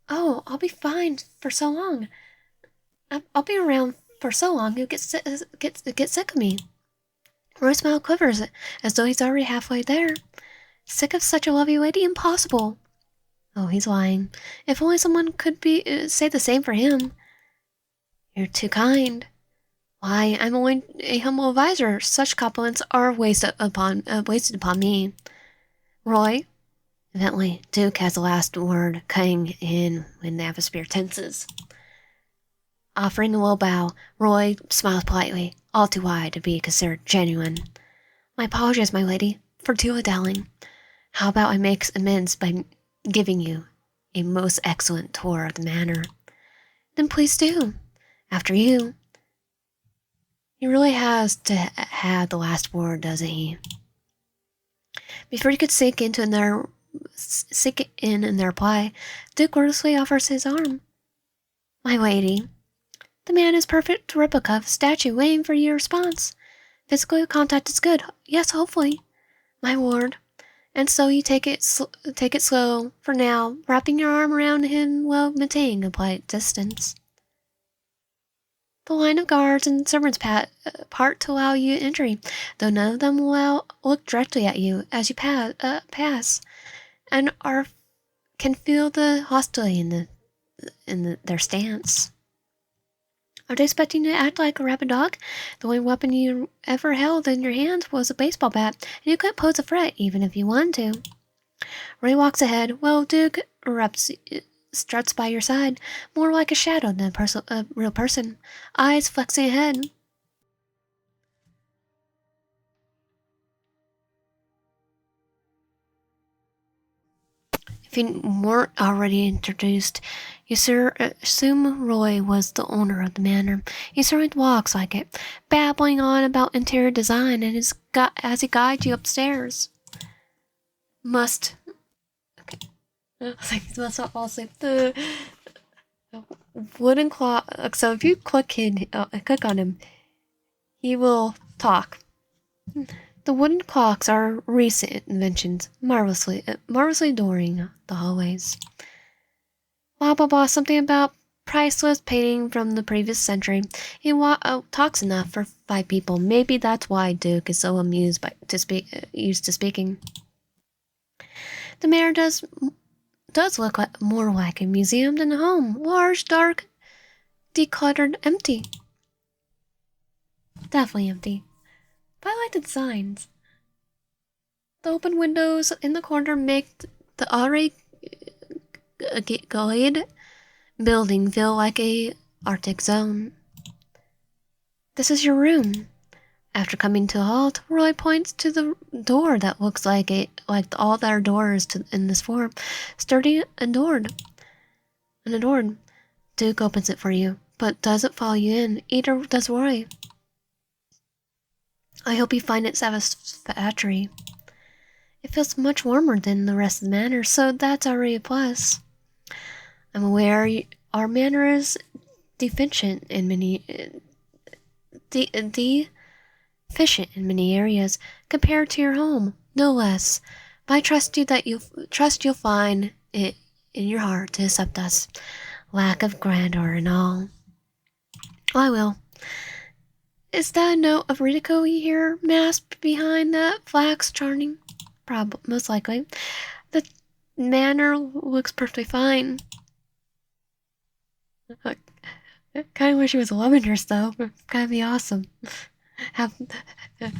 Oh, I'll be fine for so long. I'll be around for so long you'll get sick of me. Roy's smile quivers as though he's already halfway there. Sick of such a lovely lady? Impossible. Oh, he's lying. If only someone could say the same for him. You're too kind. Why, I'm only a humble advisor. Such compliments are wasted upon me. Roy? Evidently, Duke has the last word, cutting in when the atmosphere tenses. Offering a low bow, Roy smiles politely, all too wide to be considered genuine. My apologies, my lady, for dilly-dallying. How about I make amends by giving you a most excellent tour of the manor? Then please do. After you. He really has to have the last word, doesn't he? Before you could sink in and reply, Duke graciously offers his arm. My lady, the man is perfect replica of a statue waiting for your response. Physical contact is good. Yes, hopefully. My ward. And so you take it slow for now, wrapping your arm around him while maintaining a polite distance. The line of guards and servants part to allow you entry, though none of them will look directly at you as you pass, and can feel the hostility in the their stance. Are they expecting you to act like a rabid dog? The only weapon you ever held in your hands was a baseball bat, and you couldn't pose a threat even if you wanted to. Ray walks ahead, while Duke struts by your side, more like a shadow than a real person, eyes flexing ahead. If you weren't already introduced, you assume Roy was the owner of the manor. He certainly walks like it, babbling on about interior design and as he guides you upstairs. Must not fall asleep. The wooden clock. So if you click on him, he will talk. The wooden clocks are recent inventions, marvelously adoring the hallways. Blah blah blah. Something about priceless painting from the previous century. He talks enough for 5 people. Maybe that's why Duke is so used to speaking. The mayor does look more like a museum than a home. Large, dark, decluttered, empty. Definitely empty. But I like the designs. The open windows in the corner make the already glade building feel like a Arctic zone. This is your room. After coming to a halt, Roy points to the door that looks like all their doors in this form, sturdy and adorned. Duke opens it for you, but doesn't follow you in. Either does Roy. I hope you find it satisfactory. It feels much warmer than the rest of the manor, so that's already a plus. I'm aware our manor is deficient in many areas compared to your home, no less. But I trust you'll find it in your heart to accept us, lack of grandeur and all. I will. Is that a note of ridicule you hear masked behind that flax charming? Most likely. The manor looks perfectly fine. I kind of wish it was Londoners, though. It'd kind of be awesome. Then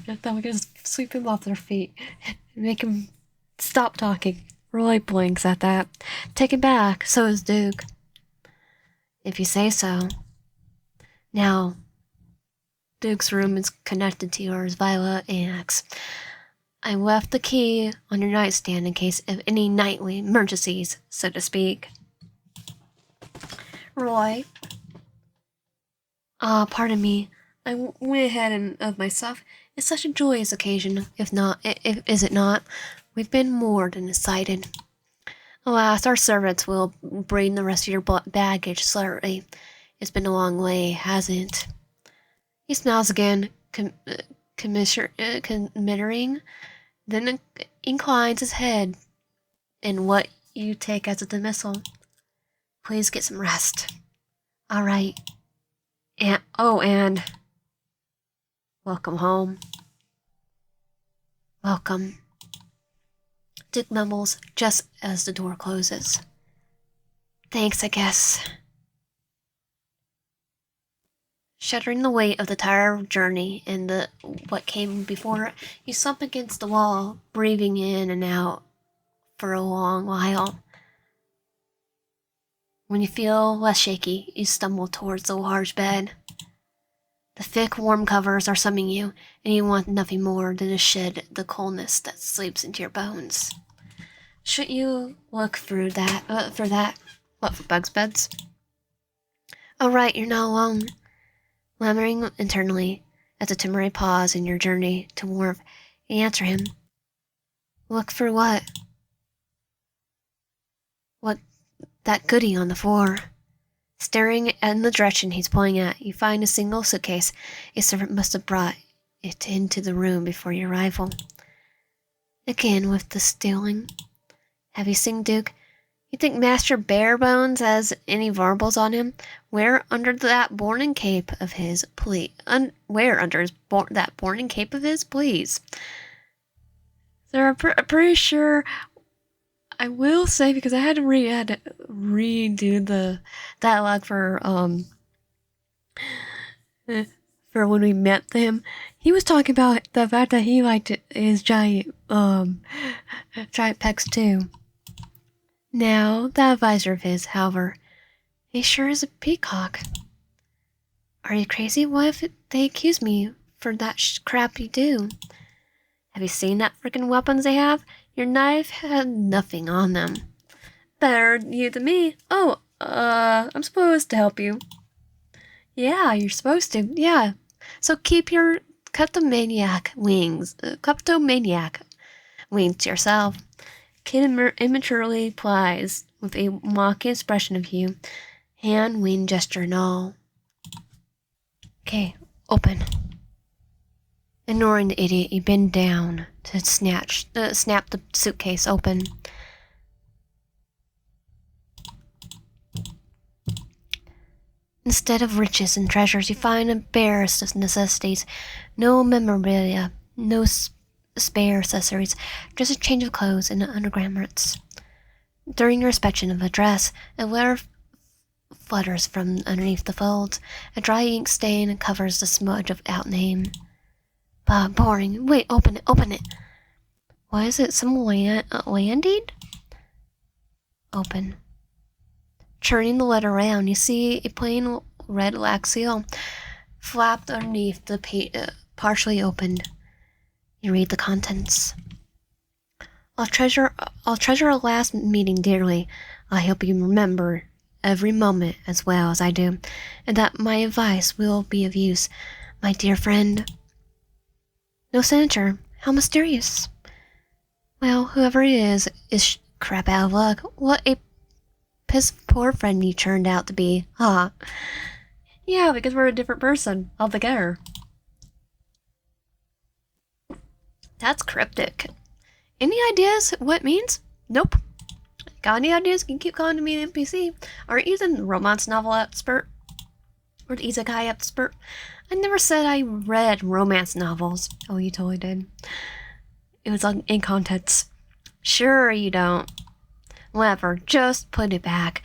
we can just sweep him off their feet and make him stop talking. Roy blinks at that. Taken back, so is Duke. If you say so. Now, Duke's room is connected to yours via an annex. I left the key on your nightstand in case of any nightly emergencies, so to speak. Roy. Pardon me. I went ahead and of myself. It's such a joyous occasion, is it not? We've been more than excited. Alas, our servants will bring the rest of your baggage slowly. It's been a long way, hasn't it? He smiles again, commiserating, then inclines his head in what you take as a dismissal. Please get some rest. All right. And welcome home. Welcome. Duke mumbles just as the door closes. Thanks, I guess. Shuddering the weight of the tired journey and what came before, you slump against the wall, breathing in and out for a long while. When you feel less shaky, you stumble towards the large bed. The thick, warm covers are summoning you, and you want nothing more than to shed the coldness that sleeps into your bones. Should you look through that, for bugs' beds? Oh right, you're not alone. Murmuring internally, as a temporary pause in your journey to warmth, you answer him. Look for what? What? That goodie on the floor. Staring in the direction he's pointing at, you find a single suitcase. A servant must have brought it into the room before your arrival. Again with the stealing. Have you seen Duke? You think Master Barebones has any varbles on him? Where under that boarding cape of his, please? That boarding cape of his, please? They're pretty sure I will say, because I had to redo the dialogue for when we met him. He was talking about the fact that he liked his giant pecs too. Now, that advisor of his, however, he sure is a peacock. Are you crazy? What if they accuse me for that crap you do? Have you seen that frickin' weapons they have? Your knife had nothing on them. Better you than me. Oh, I'm supposed to help you. Yeah, you're supposed to. Yeah. So keep your kleptomaniac wings to yourself. Kid immaturely plies with a mocking expression of you, hand, wing gesture, and all. Okay, open. Ignoring the idiot, you bend down to snap the suitcase open. Instead of riches and treasures, you find a barest necessities, no memorabilia, no spare accessories, just a change of clothes and undergarments. During your inspection of a dress, a letter flutters from underneath the folds. A dry ink stain covers the smudge of out name. Boring. Wait, open it. What is it? Some land deed? Open. Turning the letter around, you see a plain red wax seal flapped underneath the partially opened. You read the contents. I'll treasure our last meeting dearly. I hope you remember every moment as well as I do, and that my advice will be of use, my dear friend. No signature. How mysterious. Well, whoever it is crap out of luck. What a piss poor friend you turned out to be, huh? Yeah, because we're a different person altogether. That's cryptic. Any ideas what it means? Nope. Got any ideas? You can keep calling to me an NPC. Aren't you the romance novel expert? Or the Isekai'd expert? I never said I read romance novels. Oh, you totally did. It was in context. Sure you don't. Whatever, just put it back.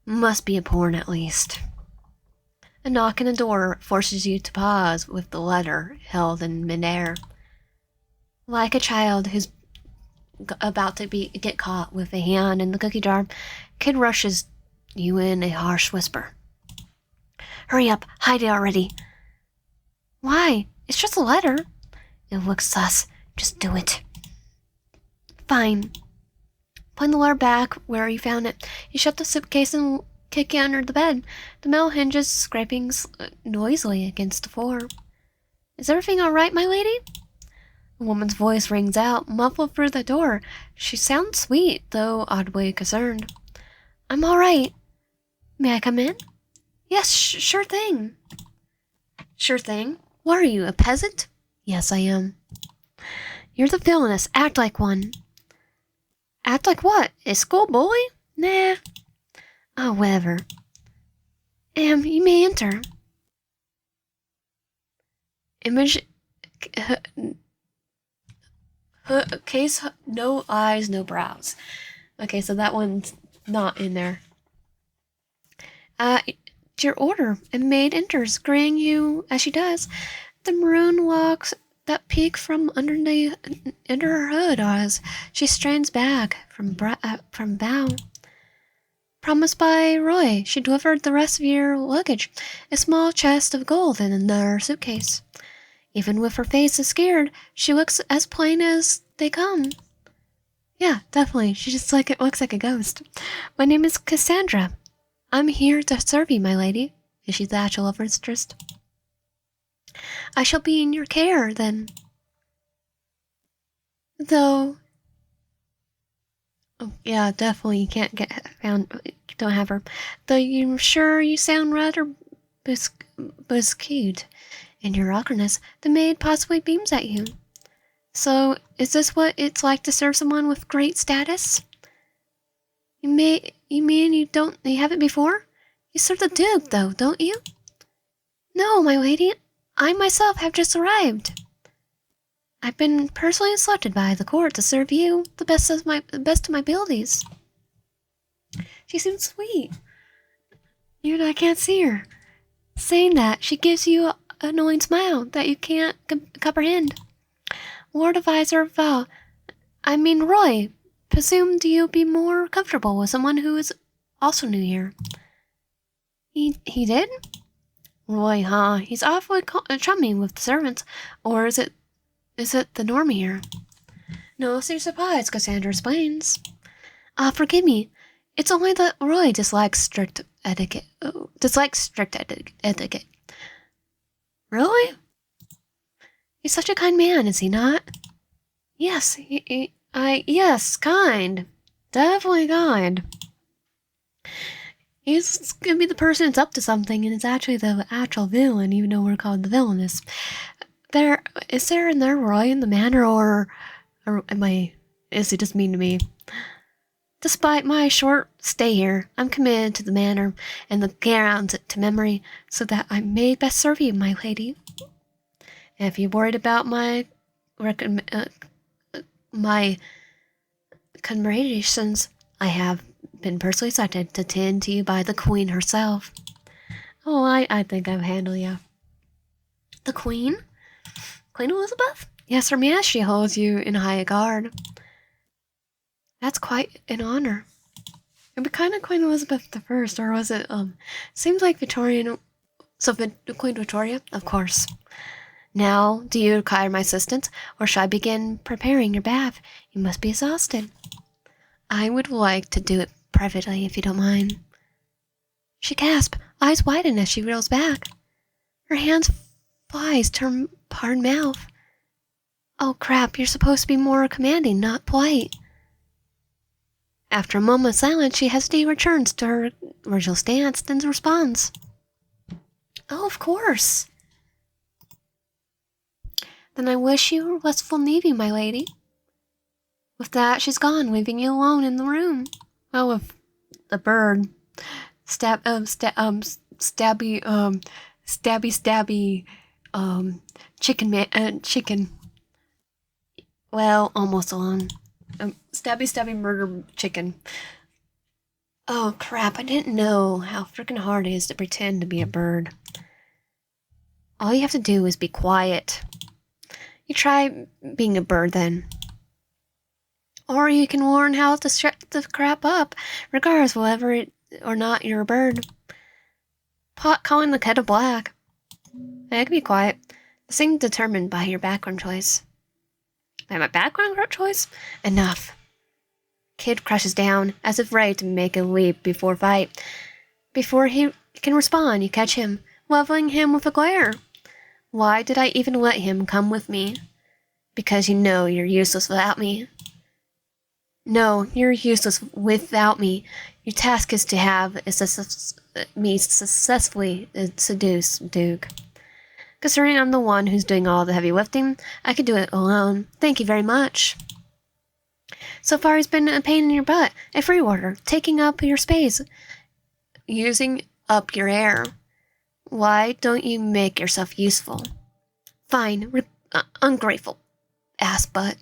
Must be important at least. A knock on the door forces you to pause with the letter held in midair. Like a child who's about to get caught with a hand in the cookie jar, Kid rushes you in a harsh whisper. Hurry up, hide it already. Why? It's just a letter. It looks sus. Just do it. Fine. Putting the letter back where you found it, you shut the suitcase and kick it under the bed. The metal hinges scraping noisily against the floor. Is everything all right, my lady? A woman's voice rings out, muffled through the door. She sounds sweet, though oddly concerned. I'm all right. May I come in? Yes, sure thing. Sure thing. What are you, a peasant? Yes, I am. You're the villainess. Act like one. Act like what? A school bully? Nah. Oh, whatever. You may enter. Image... case, no eyes, no brows. Okay, so that one's not in there. It's your order. A maid enters, greeting you as she does. The maroon locks that peek from under her hood as she strains back from bow. Promised by Roy, she delivered the rest of your luggage, a small chest of gold in another suitcase. Even with her face scared, she looks as plain as they come. Yeah, definitely. She just looks like a ghost. My name is Cassandra. I'm here to serve you, my lady. Is she the actual love interest? I shall be in your care, then. Though... Oh, yeah, definitely you can't don't have her. Though you're sure you sound rather cute. In your awkwardness, the maid possibly beams at you. So, is this what it's like to serve someone with great status? You mean you haven't before? You serve the Duke, though, don't you? No, my lady. I myself have just arrived. I've been personally selected by the court to serve you the best of my abilities. She seems sweet. Even I can't see her. Saying that, she gives you an annoying smile that you can't comprehend. Lord Advisor Val, Roy, presumed you'd be more comfortable with someone who is also new here. He did? Roy, huh? He's awfully chummy with the servants. Or is it the norm here? No, so you're surprised, Cassandra explains. Forgive me. It's only that Roy dislikes strict etiquette. Etiquette. Really? He's such a kind man, is he not? Yes, yes, kind. Definitely kind. He's gonna be the person that's up to something, and it's actually the actual villain, even though we're called the villainous. Is there another Roy in the manor, or is he just mean to me? Despite my short stay here, I'm committed to the manor and the grounds to memory, so that I may best serve you, my lady. If you're worried about my commemorations, I have been personally selected to tend to you by the Queen herself. Oh, I think I've handled you. The Queen? Queen Elizabeth? Yes, Her Majesty holds you in high regard. That's quite an honor. It'd be kind of Queen Elizabeth I, or was it, seems like Victorian, so Queen Victoria? Of course. Now, do you require my assistance, or shall I begin preparing your bath? You must be exhausted. I would like to do it privately, if you don't mind. She gasped, eyes widen as she reels back. Her hands flies to her hard mouth. Oh crap, you're supposed to be more commanding, not polite. After a moment of silence, she hesitantly returns to her original stance, then responds. Oh, of course. Then I wish you a restful evening, my lady. With that, she's gone, leaving you alone in the room. Oh, with the bird. Stabby, chicken. Well, almost alone. Stabby murder chicken. Oh crap, I didn't know how freaking hard it is to pretend to be a bird. All you have to do is be quiet. You try being a bird then. Or you can learn how to shut the crap up, regardless whether it or not you're a bird. Pot calling the kettle black. I can be quiet. The thing determined by your background choice. By my background choice? Enough. Kid crashes down, as if ready to make a leap before fight. Before he can respond, you catch him, leveling him with a glare. Why did I even let him come with me? Because you know you're useless without me. No, you're useless without me. Your task is to have me successfully seduce Duke. Considering I'm the one who's doing all the heavy lifting, I could do it alone. Thank you very much. So far he's been a pain in your butt, a free warder, taking up your space, using up your air. Why don't you make yourself useful? Fine, ungrateful ass butt.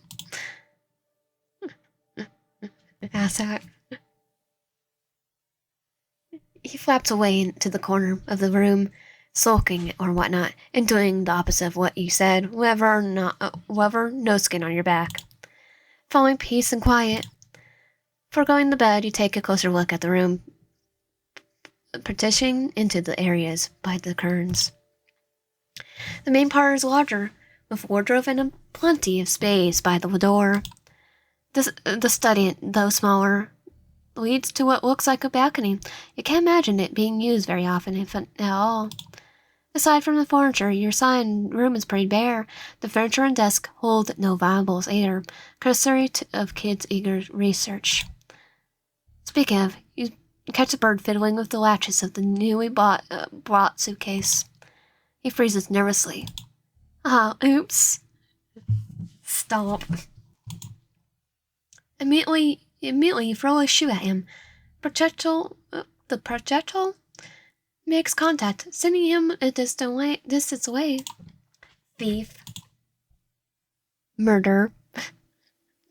Asshat. He flaps away into the corner of the room, sulking or whatnot, and doing the opposite of what you said, whoever, no skin on your back. Following peace and quiet. Before going to bed, you take a closer look at the room, partitioning into the areas by the curtains. The main part is larger, with wardrobe and plenty of space by the door. The study, though smaller, leads to what looks like a balcony. You can't imagine it being used very often, if at all. Aside from the furniture, your assigned room is pretty bare. The furniture and desk hold no valuables either, cursory of kids' eager research. Speaking of, you catch a bird fiddling with the latches of the newly brought suitcase. He freezes nervously. Oops. Stop. Immediately you throw a shoe at him. The projectile makes contact, sending him a distance away. Thief. Murder.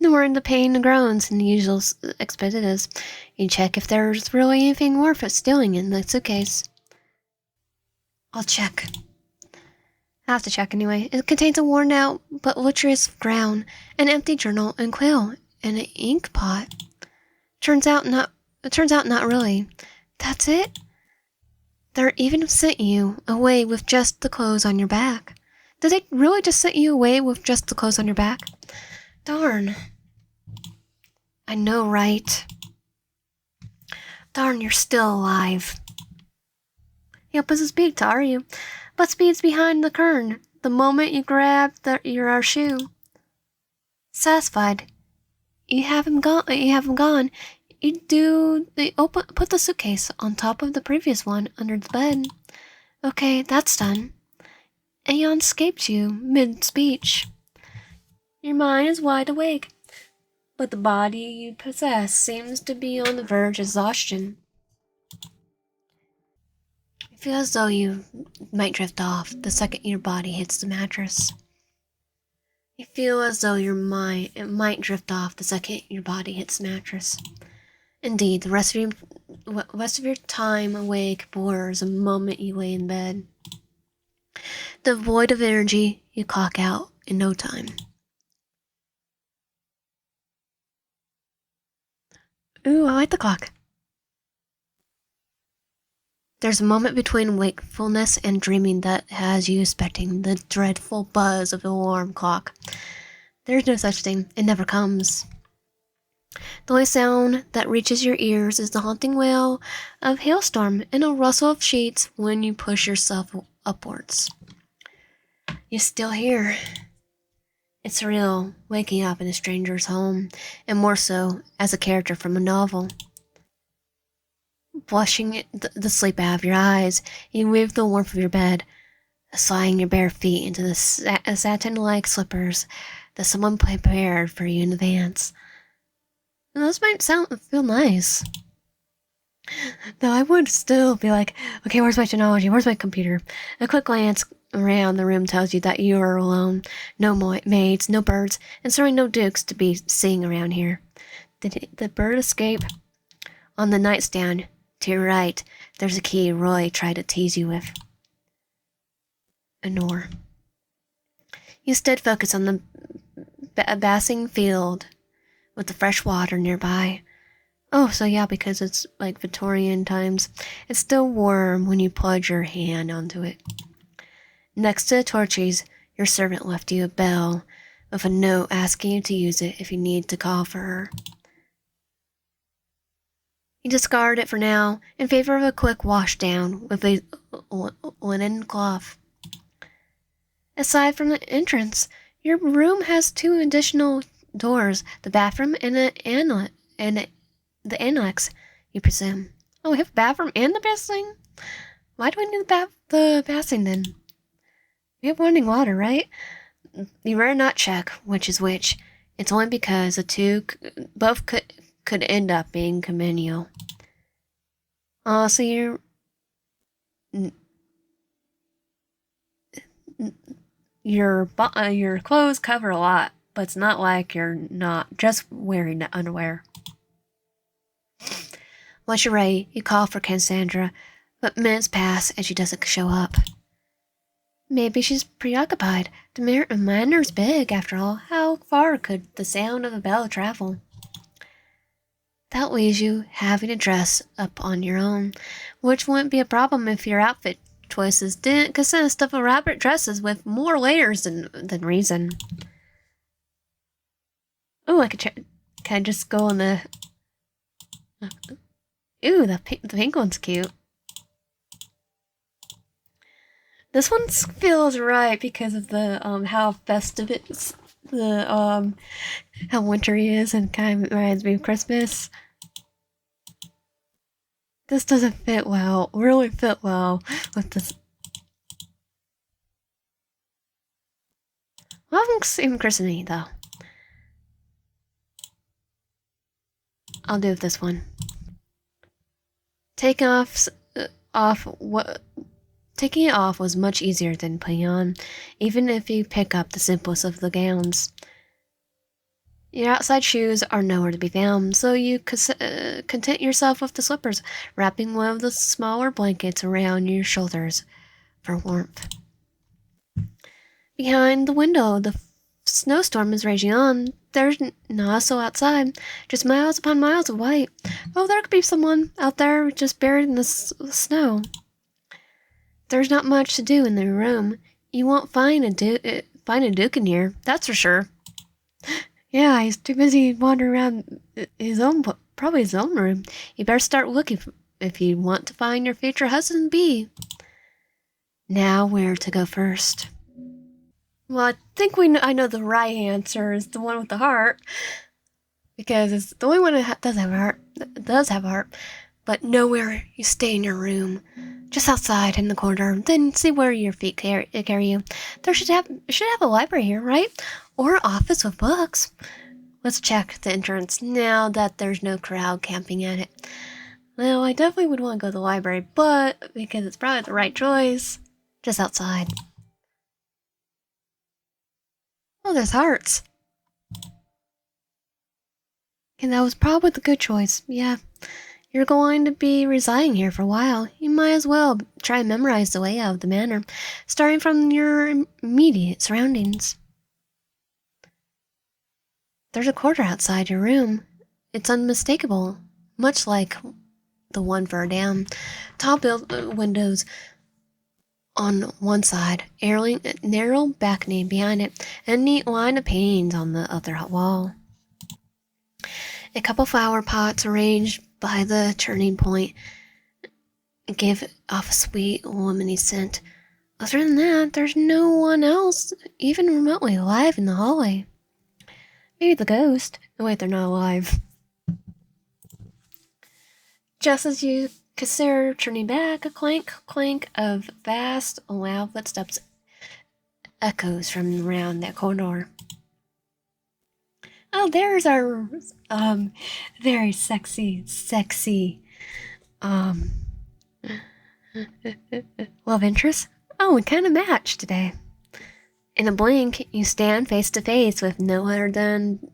Ignoring the pain and groans and the usual expeditives, you check if there's really anything worth it stealing in the suitcase. I'll check. I have to check anyway. It contains a worn-out but luxurious gown, an empty journal and quill, and an ink pot. Turns out not really. That's it? They're even sent you away with just the clothes on your back. Did they really just send you away with just the clothes on your back? Darn. I know, right? Darn, you're still alive. Yep, as a speed, are you? But speed's behind the curtain. The moment you grab your shoe. Satisfied. You have him gone. You put the suitcase on top of the previous one under the bed. Okay, that's done. Aeon escaped you mid-speech. Your mind is wide awake, but the body you possess seems to be on the verge of exhaustion. You feel as though you might drift off the second your body hits the mattress. You feel as though it might drift off the second your body hits the mattress. Indeed, the rest of your time awake blurs the moment you lay in bed. Devoid of energy, you clock out in no time. Ooh, I like the clock. There's a moment between wakefulness and dreaming that has you expecting the dreadful buzz of the alarm clock. There's no such thing. It never comes. The only sound that reaches your ears is the haunting wail of hailstorm and a rustle of sheets when you push yourself upwards. You're still here. It's surreal, waking up in a stranger's home, and more so, as a character from a novel. Blushing the sleep out of your eyes, you move the warmth of your bed, sliding your bare feet into the satin-like slippers that someone prepared for you in advance. And those might feel nice. Though I would still be like, okay, where's my technology? Where's my computer? A quick glance around the room tells you that you are alone. No maids, no birds, and certainly no dukes to be seen around here. Did the bird escape? On the nightstand, to your right, there's a key Roy tried to tease you with. An oar. You instead focus on the bassing field with the fresh water nearby. Oh, so yeah, because it's like Victorian times. It's still warm when you plunge your hand onto it. Next to the torches, your servant left you a bell with a note asking you to use it if you need to call for her. You discard it for now in favor of a quick wash down with a linen cloth. Aside from the entrance, your room has 2 additional doors, the bathroom and the annex, you presume. Oh, we have a bathroom and the bathing? Why do we need the bathing then? We have running water, right? You better not check which is which. It's only because the two both could end up being communal. So your clothes cover a lot, but it's not like you're not just wearing underwear. Once you're ready, you call for Cassandra, but minutes pass and she doesn't show up. Maybe she's preoccupied. The manor's big, after all. How far could the sound of a bell travel? That leaves you having to dress up on your own, which wouldn't be a problem if your outfit choices didn't consist of elaborate dresses with more layers than reason. Oh, I could can I just go on the... Ooh, the pink one's cute. This one feels right because of the how festive it's, the how wintry it is, and kind of reminds me of Christmas. This doesn't fit well, really fit well with this. I haven't seen christening though. I'll do this one. Taking it off was much easier than putting on, even if you pick up the simplest of the gowns. Your outside shoes are nowhere to be found, so you content yourself with the slippers, wrapping one of the smaller blankets around your shoulders for warmth. Behind the window, the snowstorm is raging on. There's not a soul outside, just miles upon miles of white. Oh, there could be someone out there just buried in the snow. There's not much to do in the room. You won't find a Duke in here, that's for sure. Yeah, he's too busy wandering around probably his own room. You better start looking if you want to find your future husband-be. Now, where to go first? Well, I think I know the right answer is the one with the heart, because it's the only one that does have a heart. But nowhere. You stay in your room, just outside in the corner. Then see where your feet carry you. There should have a library here, right? Or an office with books. Let's check the entrance now that there's no crowd camping at it. Well, I definitely would want to go to the library, but because it's probably the right choice, just outside. Oh, there's hearts. And that was probably the good choice. Yeah. You're going to be residing here for a while. You might as well try and memorize the layout of the manor, starting from your immediate surroundings. There's a quarter outside your room. It's unmistakable, much like the one further down. Tall windows on one side, narrow balcony behind it, and a neat line of paintings on the other wall. A couple flower pots arranged by the turning point give off a sweet, lemony scent. Other than that, there's no one else even remotely alive in the hallway. Maybe the ghost. No, wait, they're not alive. Just as you consider turning back, a clank of vast, loud footsteps echoes from around that corridor. Oh, there's our very sexy love interest. Oh, we kind of match today. In a blink, you stand face to face with no other than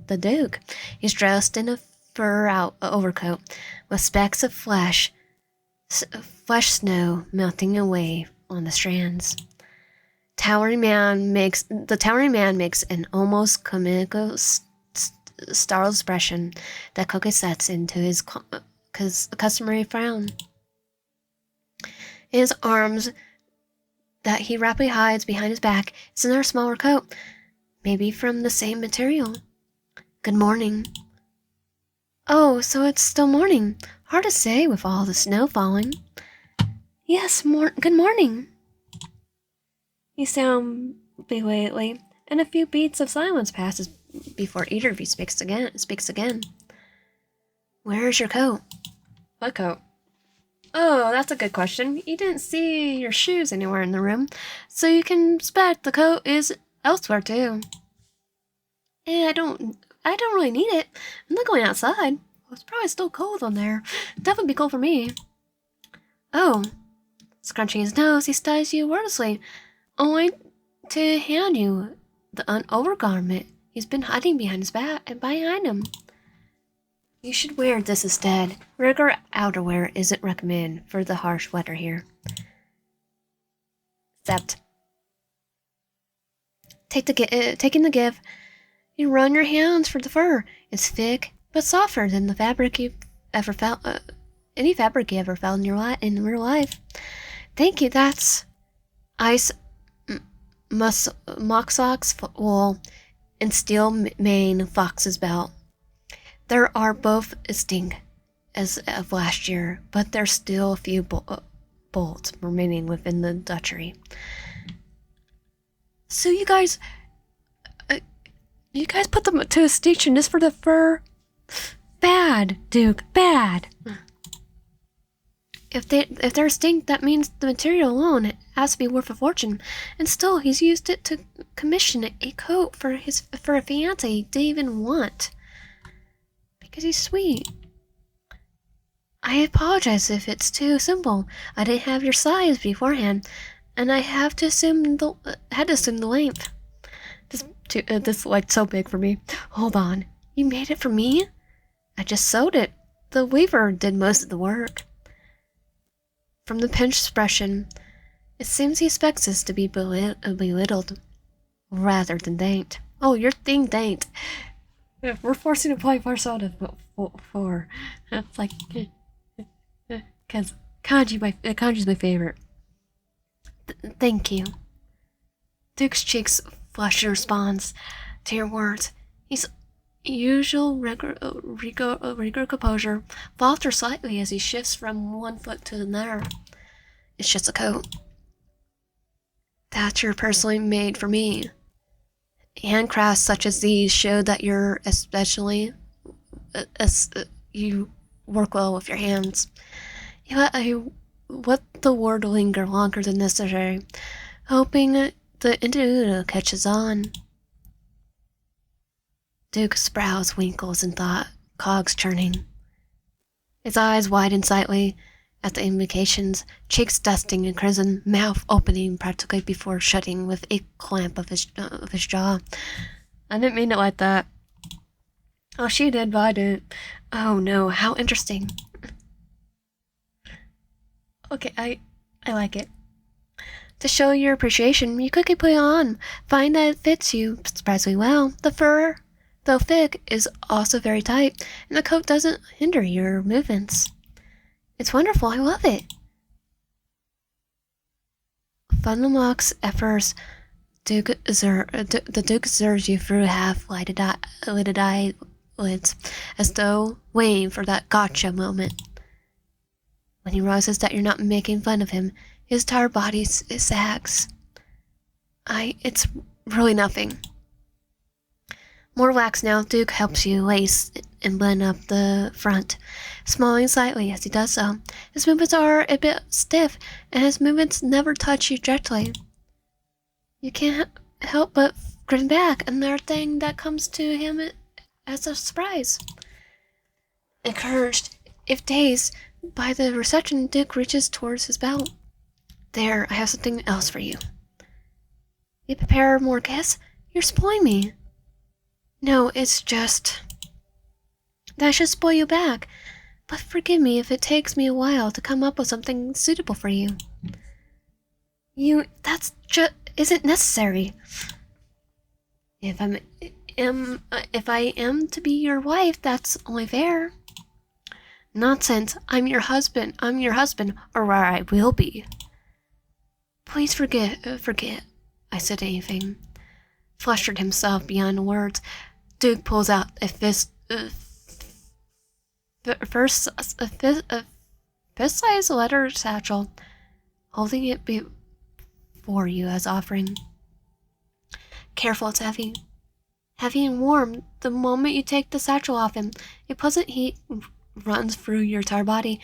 the Duke. He's dressed in a fur overcoat with specks of flesh snow melting away on the strands. The towering man makes an almost comical startled expression that coquettes into his customary frown. In his arms, that he rapidly hides behind his back, is another smaller coat, maybe from the same material. Good morning. Oh, so it's still morning. Hard to say with all the snow falling. Yes, good morning. You sound belatedly, and a few beats of silence passes before either of you speaks again. Where is your coat? What coat? Oh, that's a good question. You didn't see your shoes anywhere in the room, so you can expect the coat is elsewhere too. I don't really need it. I'm not going outside. It's probably still cold on there. Definitely be cold for me. Oh. Scrunching his nose, he studies you wordlessly, only to hand you the overgarment he's been hiding behind him. You should wear this instead. Regular outerwear isn't recommended for the harsh weather here. Except, taking the gift, you run your hands for the fur. It's thick, but softer than the fabric you've ever felt. Any fabric you ever felt in real life. Thank you. That's ice, mock socks, wool, and steel mane fox's belt. There are both distinct as of last year, but there's still a few bolts remaining within the duchy. So you guys put them to a station just for the fur? Bad, Duke, bad. If they're distinct, that means the material alone has to be worth a fortune. And still, he's used it to commission a coat for a fiancé he didn't even want. Because he's sweet. I apologize if it's too simple. I didn't have your size beforehand, and I had to assume the length. This like so big for me. Hold on. You made it for me? I just sewed it. The weaver did most of the work. From the pinched expression, it seems he expects us to be belittled rather than thanked. Oh, you're being thanked. We're forcing to play Persona 4. It's like, because Kanji's my favorite. Thank you. Duke's cheeks flushed in response to your words. His usual rigor composure falters slightly as he shifts from one foot to another. It's just a coat. That you're personally made for me. Handcrafts such as these show that you're especially you work well with your hands. You let the word linger longer than necessary, hoping the individual catches on. Duke's brows winkles in thought, cogs churning. His eyes widen slightly at the indications, cheeks dusting in crimson, mouth opening practically before shutting with a clamp of his jaw. I didn't mean it like that. Oh, she did, but I didn't. Oh no, how interesting. Okay, I like it. To show your appreciation, you quickly put it on. Find that it fits you surprisingly well. The fur, though thick, is also very tight, and the coat doesn't hinder your movements. It's wonderful, I love it. Fundelmox at first, the Duke observes you through half-lidded eyelids, as though waiting for that gotcha moment. When he realizes that you're not making fun of him, his entire body sags. It's really nothing. More relaxed now, Duke helps you lace and blend up the front, smiling slightly as he does so. His movements are a bit stiff, and his movements never touch you directly. You can't help but grin back, another thing that comes to him as a surprise. Encouraged, if dazed, by the reception, Duke reaches towards his belt. There, I have something else for you. You prepare more guests? You're spoiling me. No, it's just that I should spoil you back, but forgive me if it takes me a while to come up with something suitable for you. That's just isn't necessary. If I am to be your wife, that's only fair. Nonsense, I'm your husband, or I will be. Please forget, I said anything. Flustered himself beyond words, Duke pulls out a fist-sized leather satchel, holding it before you as offering. Careful, it's heavy. Heavy and warm. The moment you take the satchel off him, a pleasant heat runs through your entire body,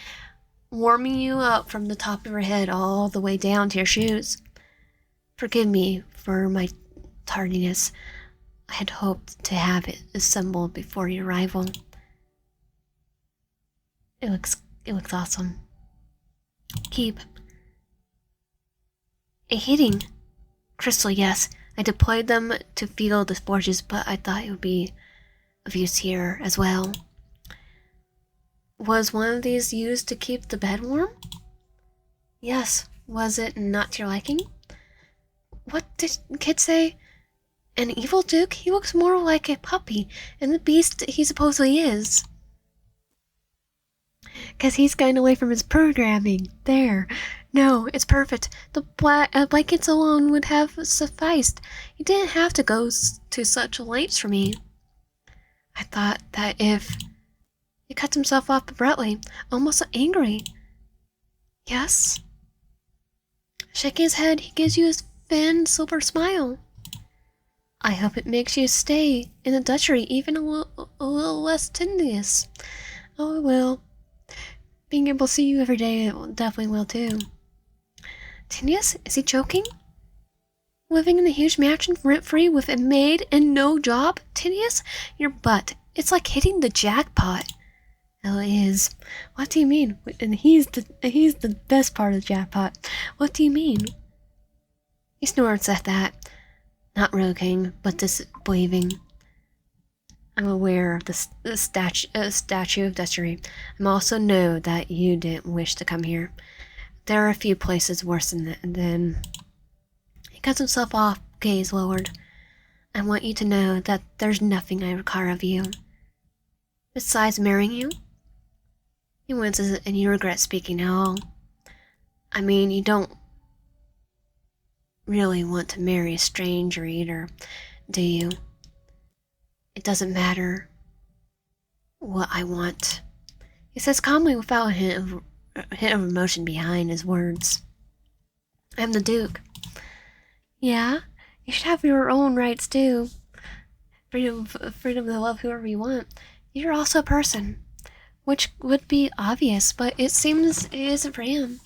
warming you up from the top of your head all the way down to your shoes. Forgive me for my tardiness. I had hoped to have it assembled before your arrival. It looks awesome. Keep. A heating. Crystal, yes. I deployed them to feel the forges, but I thought it would be of use here as well. Was one of these used to keep the bed warm? Yes. Was it not to your liking? What did Kid say? An evil Duke? He looks more like a puppy and the beast he supposedly is. 'Cause he's gotten away from his programming. There. No, it's perfect. The blankets alone would have sufficed. You didn't have to go to such lengths for me. I thought that if... He cuts himself off abruptly, almost angry. Yes? Shaking his head, he gives you his thin, silver smile. I hope it makes you stay in the duchy even a little less tedious. Oh, it will. Being able to see you every day definitely will too. Tedious? Is he joking? Living in a huge mansion rent-free with a maid and no job? Tedious? Your butt. It's like hitting the jackpot. Oh, it is. What do you mean? And he's the best part of the jackpot. What do you mean? He snorts at that. Not roguing, but disbelieving. I'm aware of the statue of destiny. I also know that you didn't wish to come here. There are a few places worse than that. And then he cuts himself off, gaze lowered. I want you to know that there's nothing I require of you. Besides marrying you? He winces and you regret speaking at all. I mean, you don't really want to marry a stranger either, do you? It doesn't matter what I want. He says calmly without a hint of emotion behind his words. I'm the Duke. Yeah, you should have your own rights too. Freedom to love whoever you want. You're also a person, which would be obvious, but it seems it isn't for him.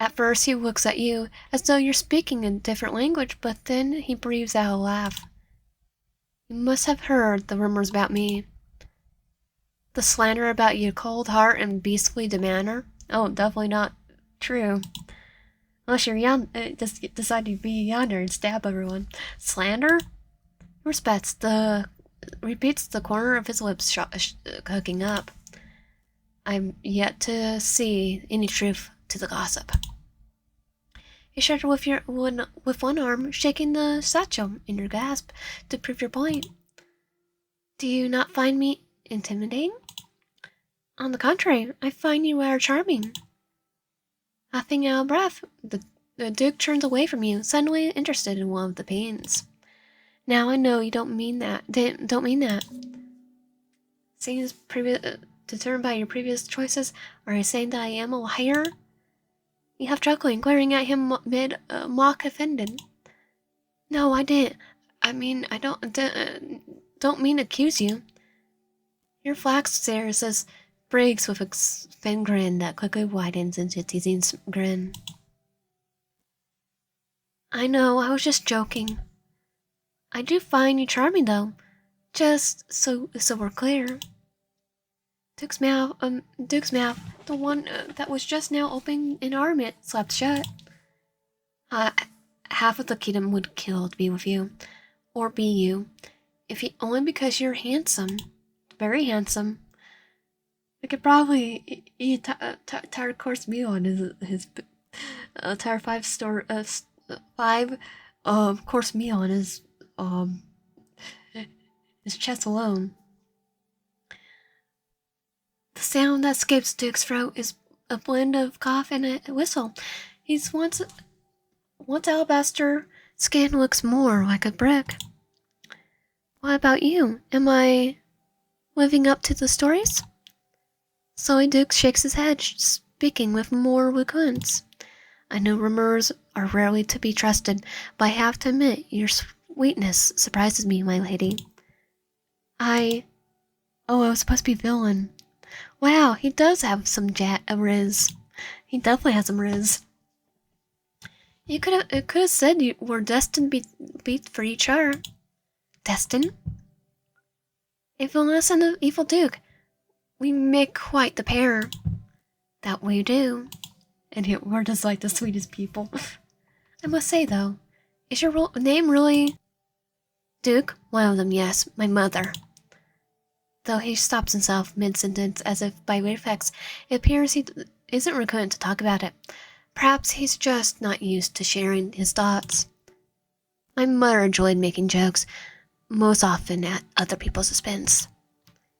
At first he looks at you as though you're speaking a different language, but then he breathes out a laugh. You must have heard the rumors about me. The slander about your cold heart and beastly demeanor? Oh, definitely not true. Unless you're just decide to be yonder and stab everyone. Slander? Repeats the corner of his lips hooking up. I'm yet to see any truth to the gossip. You shudder with one arm, shaking the satchel in your grasp to prove your point. Do you not find me intimidating? On the contrary, I find you rather charming. Laughing out of breath, the Duke turns away from you, suddenly interested in one of the paintings. Now I know you don't mean that. Don't mean that. Seems determined by your previous choices, are you saying that I am a liar? You have chuckling, glaring at him mid mock offended. No, I didn't. I mean, I don't mean to accuse you. Your flax stare says breaks with a thin grin that quickly widens into a teasing grin. I know, I was just joking. I do find you charming, though. Just so we're clear. Duke's mouth, the one that was just now open in arm, slapped shut. Half of the kingdom would kill to be with you, or be you, if only because you're handsome, very handsome. I could probably eat a entire course meal on his entire five course meal on his chest alone. The sound that escapes Duke's throat is a blend of cough and a whistle. He's once alabaster skin looks more like a brick. What about you? Am I living up to the stories? Slowly Duke shakes his head, speaking with more eloquence. I know rumors are rarely to be trusted, but I have to admit your sweetness surprises me, my lady. I was supposed to be villain. Wow, he does have some riz. He definitely has some riz. It could have said you were destined to be for each other. Destined? A villainess and an evil Duke. We make quite the pair. That we do. And we're just like the sweetest people. I must say, though, is your name really... Duke? One of them, yes. My mother. Though he stops himself mid-sentence as if by reflex, it appears he isn't reluctant to talk about it. Perhaps he's just not used to sharing his thoughts. My mother enjoyed making jokes, most often at other people's expense.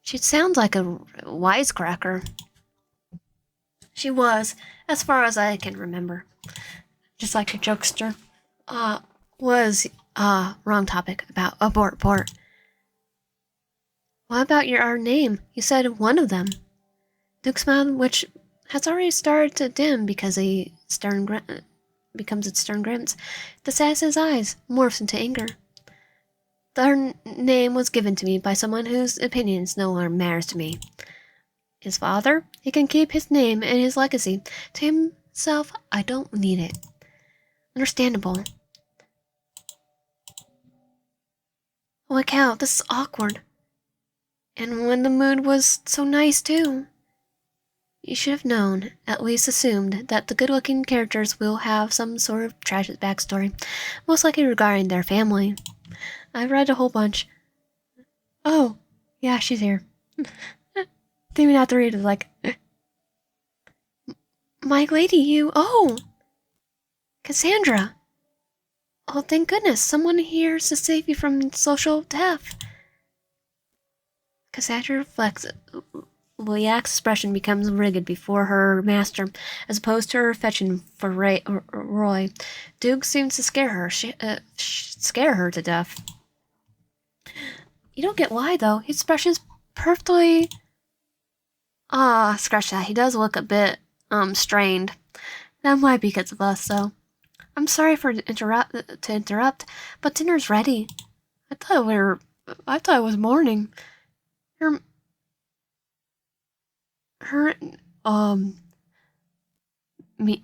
She sounds like a wisecracker. She was, as far as I can remember. Just like a jokester. Wrong topic, about abort. What about our name? You said one of them. Duke's smile, which has already started to dim because becomes its stern grimace, the sadness in his eyes morphs into anger. The name was given to me by someone whose opinions no longer matters to me. His father? He can keep his name and his legacy. To himself, I don't need it. Understandable. Holy cow, this is awkward. And when the mood was so nice, too. You should have known, at least assumed, that the good-looking characters will have some sort of tragic backstory, most likely regarding their family. I've read a whole bunch. Oh, yeah, she's here. Didn't even have to read it, like... My lady, you... Oh! Cassandra! Oh, thank goodness, someone here to save you from social death. Cassandra reflects. Liak's expression becomes rigid before her master, as opposed to her affection for Roy. Duke seems to scare her. Scare her to death. You don't get why, though. His expression's perfectly... Ah, scratch that. He does look a bit, strained. That might be because of us, though. I'm sorry to interrupt, but dinner's ready. I thought it was morning. Her, me,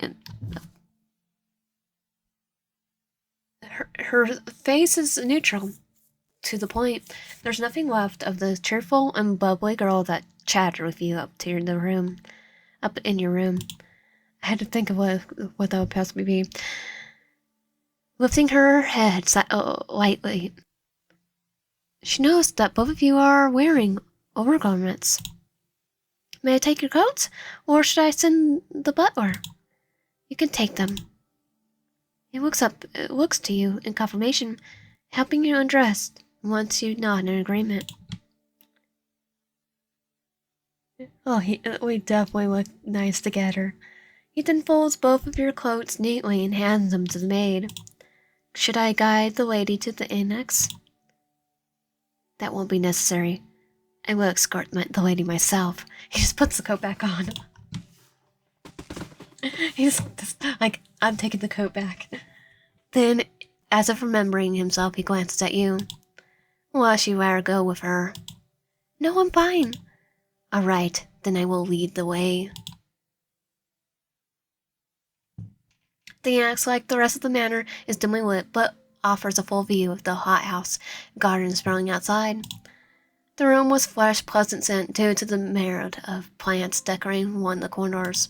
her face is neutral, to the point. There's nothing left of the cheerful and bubbly girl that chatted with you up in your room. I had to think of what that would possibly be. Lifting her head lightly, she noticed that both of you are wearing overgarments. May I take your coats, or should I send the butler? You can take them. He looks to you in confirmation, helping you undress once you nod in agreement. Oh, we definitely look nice together. He then folds both of your coats neatly and hands them to the maid. Should I guide the lady to the annex? That won't be necessary. I will escort the lady myself. He just puts the coat back on. He's just like, I'm taking the coat back. Then, as if remembering himself, he glances at you. Well, she rather go with her. No, I'm fine. All right, then I will lead the way. The annex, like the rest of the manor, is dimly lit, but offers a full view of the hothouse gardens sprawling outside. The room was fresh, pleasant scent due to the merit of plants decorating one of the corners.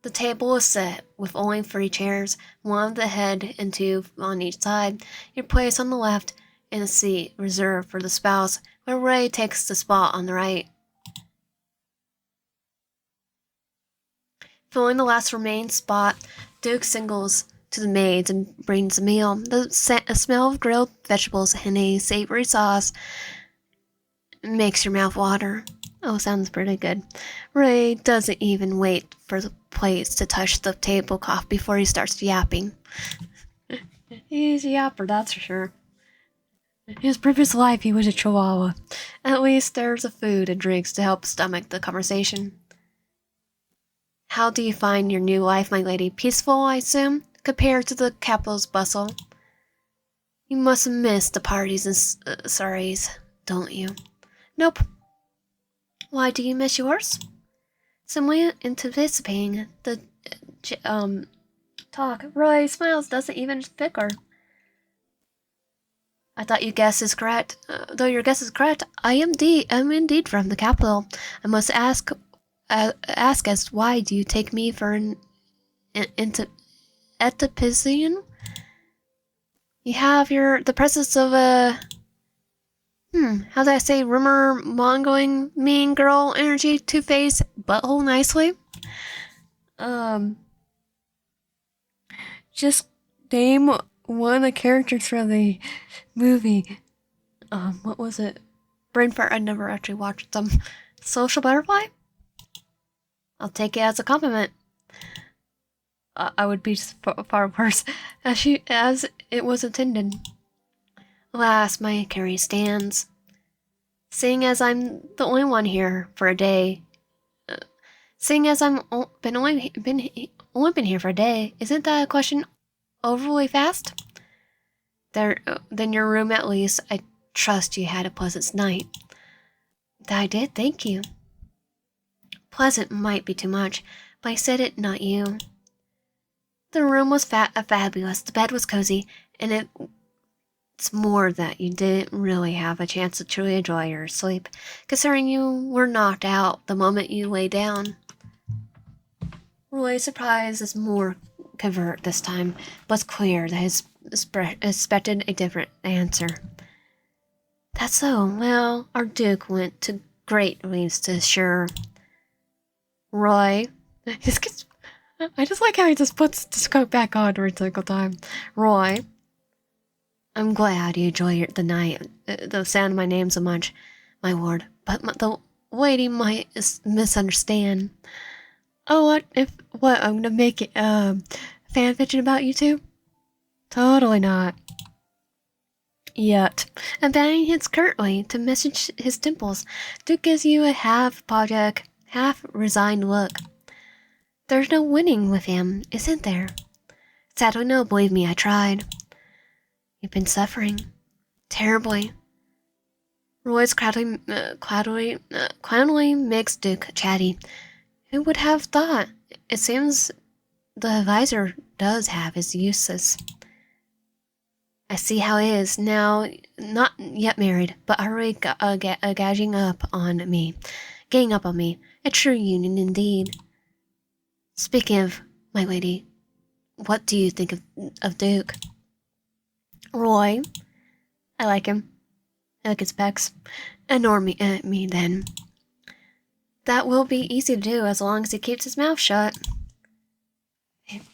The table was set with only 3 chairs, one at the head and 2 on each side. Your place on the left, and a seat reserved for the spouse, where Ray takes the spot on the right. Filling the last remaining spot, Duke signals to the maids and brings a meal. The smell of grilled vegetables and a savory sauce makes your mouth water. Oh, sounds pretty good. Ray doesn't even wait for the plates to touch the tablecloth before he starts yapping. He's a yapper, that's for sure. In his previous life, he was a chihuahua. At least there's a food and drinks to help stomach the conversation. How do you find your new life, my lady? Peaceful, I assume, compared to the capital's bustle? You must have missed the parties and sorries, don't you? Nope. Why do you miss yours? Simply anticipating the talk. Roy smiles, doesn't even bicker. I thought your guess is correct. Though your guess is correct, I am indeed from the capital. I must ask as why do you take me for an Etapisian? You have the presence of a how do I say, rumor mongering mean girl energy, two-faced butthole nicely. Just name one of the characters from the movie. What was it? Brain fart. I never actually watched them. Social Butterfly? I'll take it as a compliment. I would be far worse as it was intended. Alas, my carry stands. Seeing as I'm the only one here for a day, only been here for a day, isn't that a question overly fast? Then your room at least. I trust you had a pleasant night. I did, thank you. Pleasant might be too much, but I said it, not you. The room was fabulous. The bed was cozy, and It's more that you didn't really have a chance to truly enjoy your sleep, considering you were knocked out the moment you lay down. Roy's surprise is more covert this time, but it's clear that he expected a different answer. That's so. Well, our Duke went to great lengths to assure Roy. I just like how he just puts the scope back on every single time. Roy, I'm glad you enjoy the night, the sound of my name so much, my lord. But the lady might misunderstand. Oh, what, I'm gonna make it, fanfiction about you two? Totally not. Yet. And banging his curtly to message his dimples. Duke gives you a half-project, half-resigned look. There's no winning with him, isn't there? Sadly no, believe me, I tried. You've been suffering. Terribly. Roy's cloudily makes Duke chatty. Who would have thought? It seems the advisor does have his uses. I see how it is. Now, not yet married, but already getting up on me. A true union indeed. Speaking of, my lady, what do you think of Duke? Roy. I like him. I like his specs. Ignore me then. That will be easy to do as long as he keeps his mouth shut.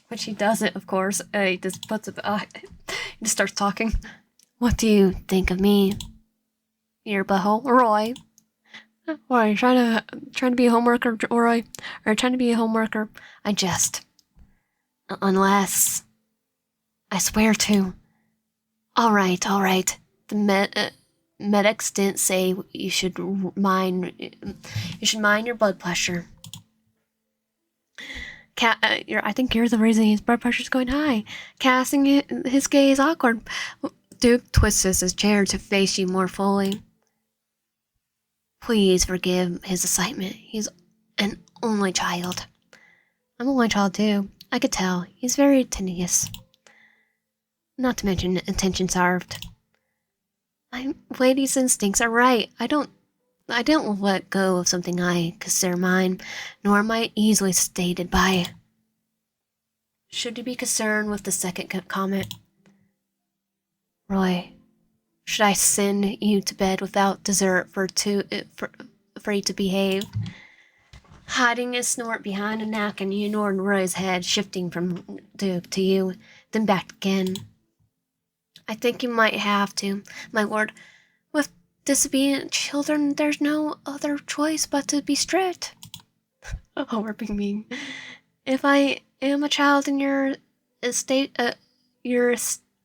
Which he doesn't, of course. He just puts it. He just starts talking. What do you think of me? Your butthole, Roy. Roy, trying to be a homeworker, Roy. Or trying to be a homeworker. I jest. Unless I swear to. All right. The medics didn't say you should mind your blood pressure. I think you're the reason his blood pressure's going high. Casting his gaze awkward. Duke twists his chair to face you more fully. Please forgive his excitement. He's an only child. I'm an only child too. I could tell. He's very tenacious. Not to mention attention starved. My lady's instincts are right. I don't let go of something I consider mine, nor am I easily stated by. Should you be concerned with the second comment? Roy, should I send you to bed without dessert for you to behave? Hiding a snort behind a napkin, you ignored Roy's head, shifting from Duke to you, then back again. I think you might have to, my lord. With disobedient children, there's no other choice but to be strict. Oh, we're being mean. If I am a child in your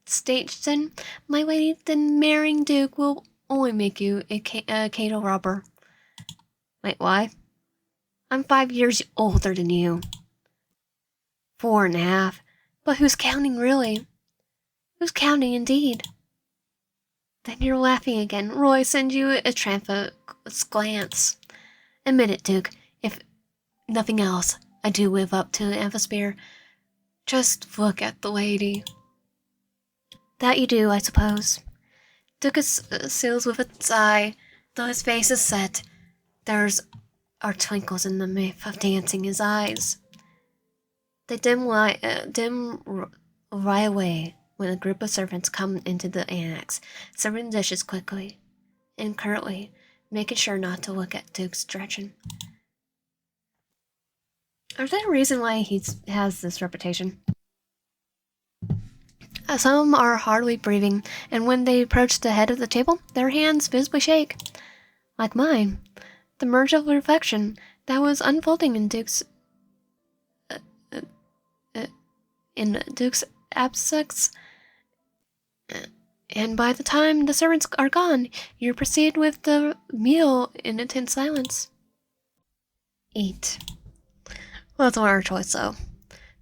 station, my lady, then marrying Duke will only make you a cattle robber. Wait, why? I'm 5 years older than you. 4.5. But who's counting, really? Who's counting, indeed? Then you're laughing again. Roy sends you a triumphant glance. Admit it, Duke. If nothing else, I do live up to the amphisphere. Just look at the lady. That you do, I suppose. Duke seals with a sigh, though his face is set. There are twinkles in the myth of dancing his eyes. They dim right away when a group of servants come into the annex, serving dishes quickly and curtly, making sure not to look at Duke's direction. Is there a reason why he has this reputation? Some are hardly breathing, and when they approach the head of the table, their hands visibly shake. Like mine. The merge of reflection that was unfolding in Duke's absence. And by the time the servants are gone, you proceed with the meal in intense silence. Eat. Well, that's not our choice, though.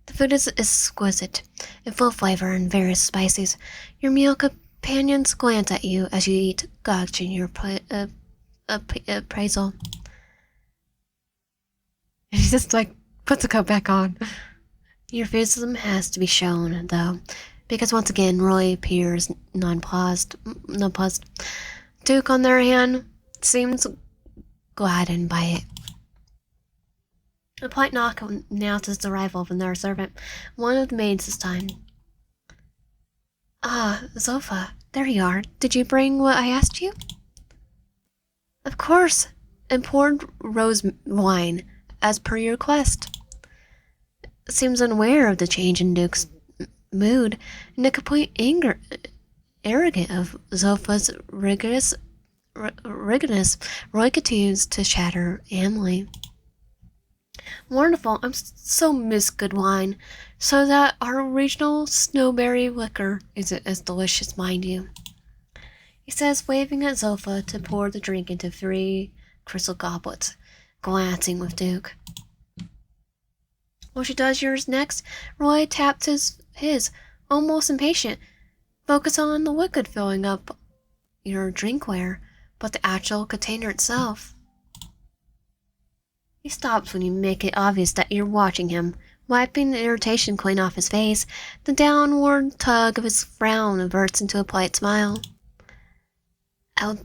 The food is exquisite, and full of flavor and various spices. Your meal companions glance at you as you eat, gauging your appraisal. And he just, puts the cup back on. Your physicism has to be shown, though. Because once again, Roy appears nonplussed. Duke, on their hand, seems gladdened by it. A polite knock announces the arrival of another servant, one of the maids this time. Ah, Zofa, there you are. Did you bring what I asked you? Of course, and poured rose wine, as per your request. Seems unaware of the change in Duke's mood, and the complete arrogant of Zofa's rigorous, Roy continues to chatter amly. Wonderful, I'm so miss good wine, so that our regional snowberry liquor is as delicious, mind you. He says, waving at Zofa to pour the drink into 3 crystal goblets, glancing with Duke. While she does yours next, Roy taps his almost impatient. Focus on the liquid filling up your drinkware, but the actual container itself. He stops when you make it obvious that you're watching him, wiping the irritation clean off his face. The downward tug of his frown reverts into a polite smile. I'll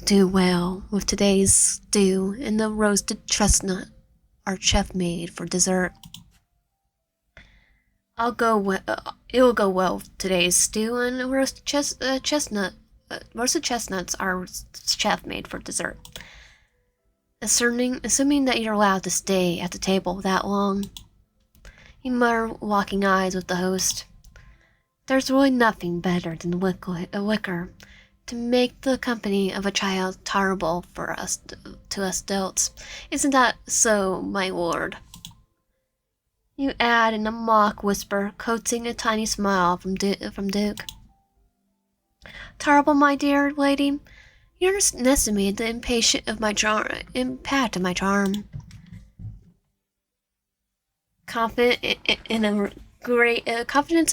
do well with today's stew and the roasted chestnut our chef made for dessert. It'll go well with today's stew and roasted chestnuts our chef made for dessert. Assuming that you're allowed to stay at the table that long. You mutter, locking eyes with the host. There's really nothing better than liquor to make the company of a child tolerable to us adults. Isn't that so, my lord? You add in a mock whisper, coaxing a tiny smile from Duke. Tolerable, my dear lady? You underestimate the impact of my charm. Confidence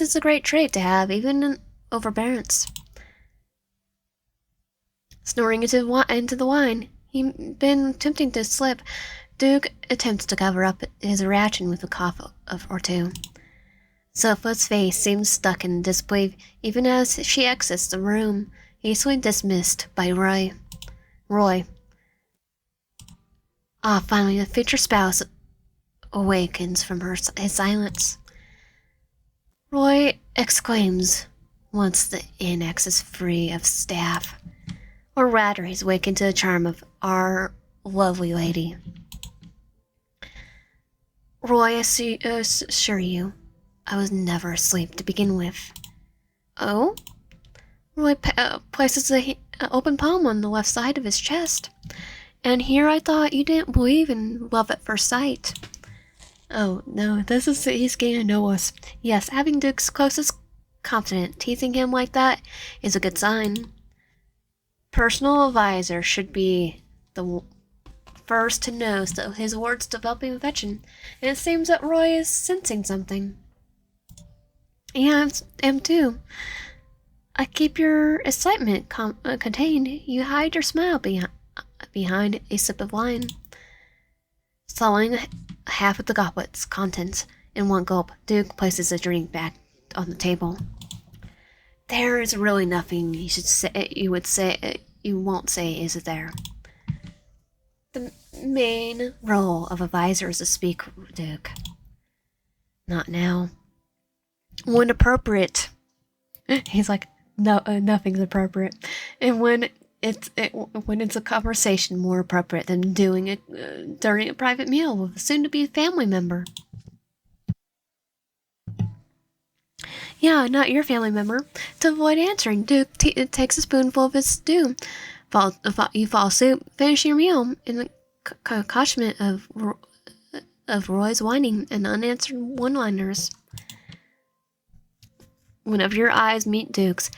is a great trait to have, even in overbearance. Snoring into the wine, he'd been attempting to slip. Duke attempts to cover up his reaction with a cough or two. Zofa's face seems stuck in disbelief, even as she exits the room, hastily dismissed by Roy. Finally, the future spouse awakens from his silence. Roy exclaims once the annex is free of staff. Or rather, he's awakened to the charm of our lovely lady. Roy, I assure you, I was never asleep to begin with. Oh? Roy places an open palm on the left side of his chest. And here I thought you didn't believe in love at first sight. Oh, no, he's getting to know us. Yes, having Duke's closest confidant teasing him like that is a good sign. Personal advisor should be the first to notice that his ward's developing affection, and it seems that Roy is sensing something. Yeah, I am too. I keep your excitement contained. You hide your smile behind a sip of wine. Swallowing half of the goblet's contents in one gulp, Duke places the drink back on the table. There is really nothing you won't say, is it there? The main role of advisor is to speak, Duke. Not now. When appropriate. He's like, no, nothing's appropriate. And when it's a conversation more appropriate than doing it during a private meal with a soon-to-be family member. Yeah, not your family member. To avoid answering, Duke takes a spoonful of his stew. You fall asleep, finish your meal in the accompaniment of Roy's whining and unanswered one-liners. Whenever your eyes meet Duke's,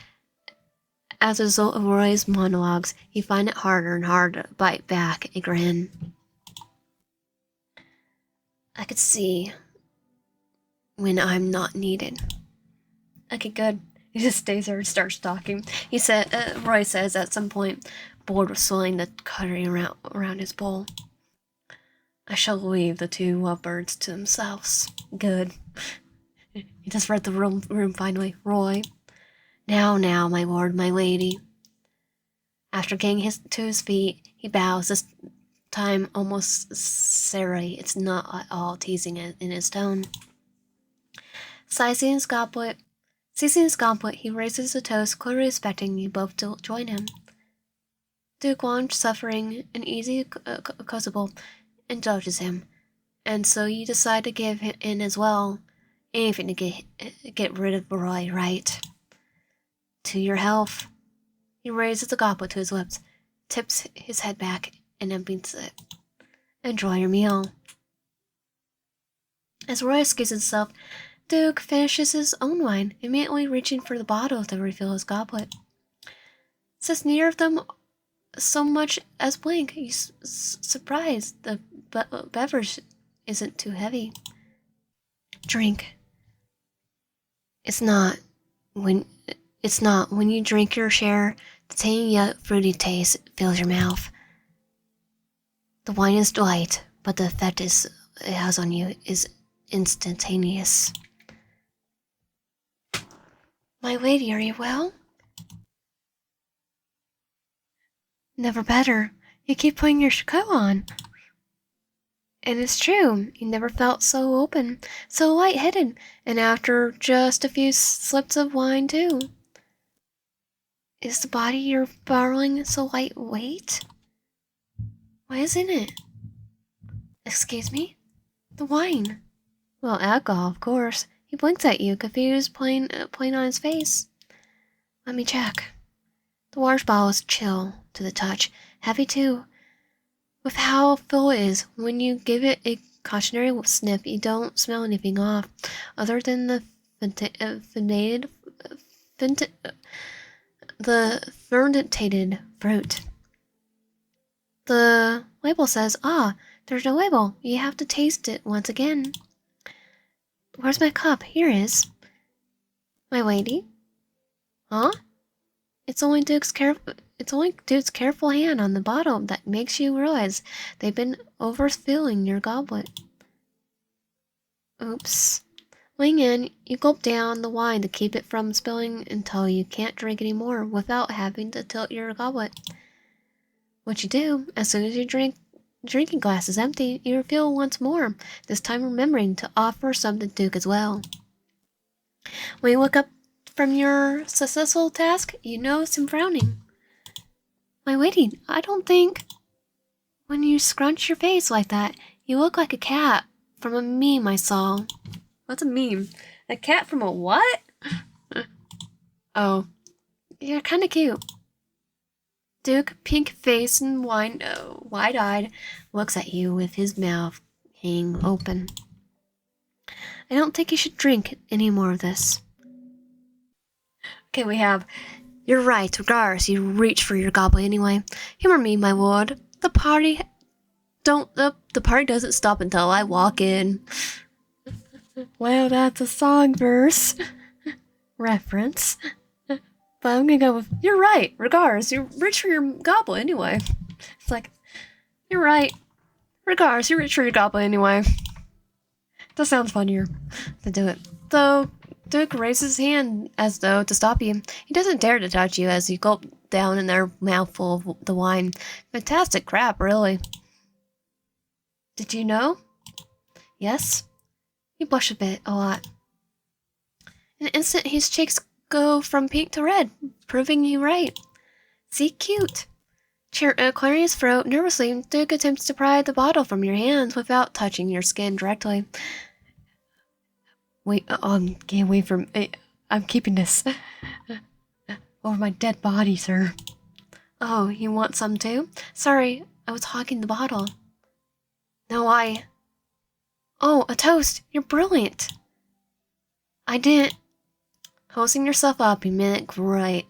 as a result of Roy's monologues, you find it harder and harder to bite back a grin. I could see when I'm not needed. Okay, good. He just stays there and starts talking. Roy says at some point, bored with swilling the curry around his bowl. I shall leave the 2 lovebirds to themselves. Good. He just read the room finally. Roy. Now, my lord, my lady. After getting to his feet, he bows, this time almost seriously. It's not at all teasing in his tone. Seizing his goblet, he raises a toast, clearly expecting you both to join him. Duke Wang, suffering an easy crucible, indulges him, and so you decide to give in as well. Anything to get rid of Roy, right? To your health. He raises the goblet to his lips, tips his head back, and empties it. Enjoy your meal. As Roy excuses himself, Duke finishes his own wine, immediately reaching for the bottle to refill his goblet. Since neither of them so much as blink, he's surprised the beverage isn't too heavy. Drink. It's not. When you drink your share, the tangy yet fruity taste fills your mouth. The wine is light, but the effect it has on you is instantaneous. My lady, are you well? Never better. You keep putting your coat on. And it's true, you never felt so open, so light-headed, and after just a few slips of wine, too. Is the body you're borrowing so lightweight? Why isn't it? Excuse me? The wine. Well, alcohol, of course. He blinks at you, confused, plain on his face. Let me check. The water bottle is chill to the touch, heavy too. With how full it is, when you give it a cautionary sniff, you don't smell anything off, other than the fermented fruit. The label says, there's no label. You have to taste it once again. Where's my cup? Here it is. My lady? Huh? It's only Duke's careful hand on the bottle that makes you realize they've been overfilling your goblet. Oops. Leaning in, you gulp down the wine to keep it from spilling until you can't drink anymore without having to tilt your goblet. What you do, as soon as your drinking glass is empty, you refill once more, this time remembering to offer some to Duke as well. When you look up from your successful task, you notice him frowning. My lady, I don't think... When you scrunch your face like that, you look like a cat from a meme I saw. What's a meme? A cat from a what? Oh, you're kinda cute. Duke, pink face and wide-eyed, looks at you with his mouth hanging open. I don't think you should drink any more of this. Okay, we have... You're right, regardless, you reach for your goblet anyway. Humor me, my lord. The party doesn't stop until I walk in. Well, that's a song verse. Reference. But I'm gonna go with, you're right, regardless, you reach for your goblet anyway. It's like, you're right, regardless, you reach for your goblet anyway. That sounds funnier to do it. Though, Duke raises his hand as though to stop you. He doesn't dare to touch you as you gulp down in their mouthful of the wine. Fantastic crap, really. Did you know? Yes? He blushed a lot. In an instant, his cheeks go from pink to red, proving you right. See, cute. Clearing his throat nervously, Duke attempts to pry the bottle from your hands without touching your skin directly. Wait, get away from... I'm keeping this. Over my dead body, sir. Oh, you want some too? Sorry, I was hogging the bottle. No, Oh, a toast! You're brilliant! I didn't... Hosing yourself up, you mimic Roy,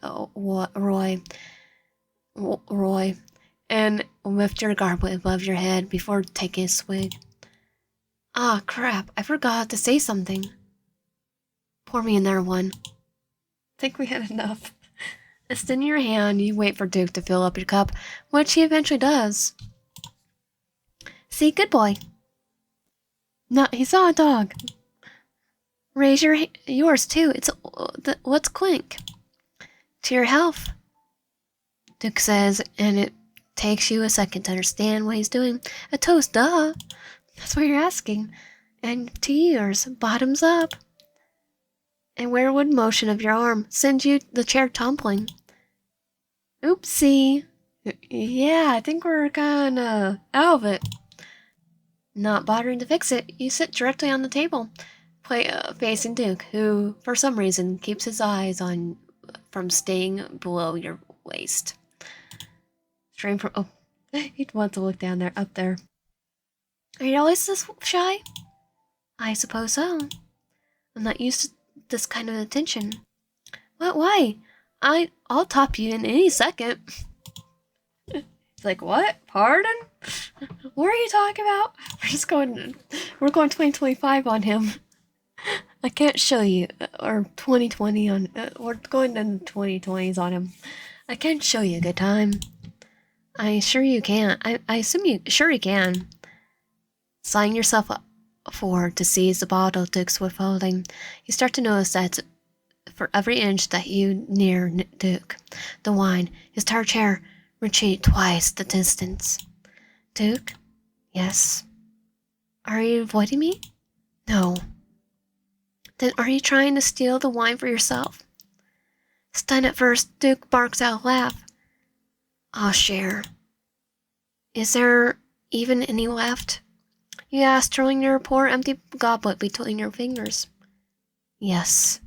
and lift your goblet above your head before taking a swig. Ah, crap, I forgot to say something. Pour me another one. Think we had enough. Extending your hand, you wait for Duke to fill up your cup, which he eventually does. See, good boy. No, he saw a dog. Raise yours too. Let's clink. To your health, Duke says, and it takes you a second to understand what he's doing. A toast, duh. That's what you're asking. And to yours, bottoms up. And where would motion of your arm send you the chair tumbling? Oopsie. Yeah, I think we're kinda out of it. Not bothering to fix it, you sit directly on the table, facing Duke, who, for some reason, keeps his eyes on from staying below your waist. Strain from he'd want to look down there, up there. Are you always this shy? I suppose so. I'm not used to this kind of attention. What? Why? I'll top you in any second. It's like, what? Pardon? What are you talking about? We're going 2025 on him. I can't show you, or 2020 on, we're going in 2020s on him. I can't show you a good time. I sure you can. I assume you can. Sign yourself up forward to seize the bottle Duke's withholding. You start to notice that for every inch that you near Duke, the wine, his tired chair, retreat twice the distance. Duke? Yes? Are you avoiding me? No. Then are you trying to steal the wine for yourself? Stunned at first, Duke barks out a laugh. I'll share. Is there even any left? You ask, throwing your poor empty goblet between your fingers. Yes.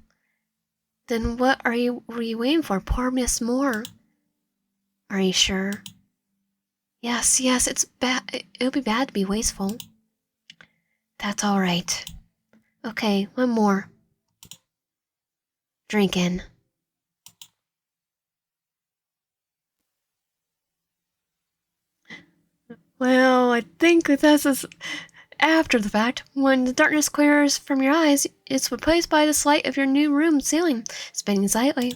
Then what were you waiting for? Pour Miss Moore. Are you sure? Yes, it's bad. It'll be bad to be wasteful. That's all right. Okay, one more. Drink in. Well, I think this is after the fact. When the darkness clears from your eyes, it's replaced by the light of your new room ceiling, spinning slightly.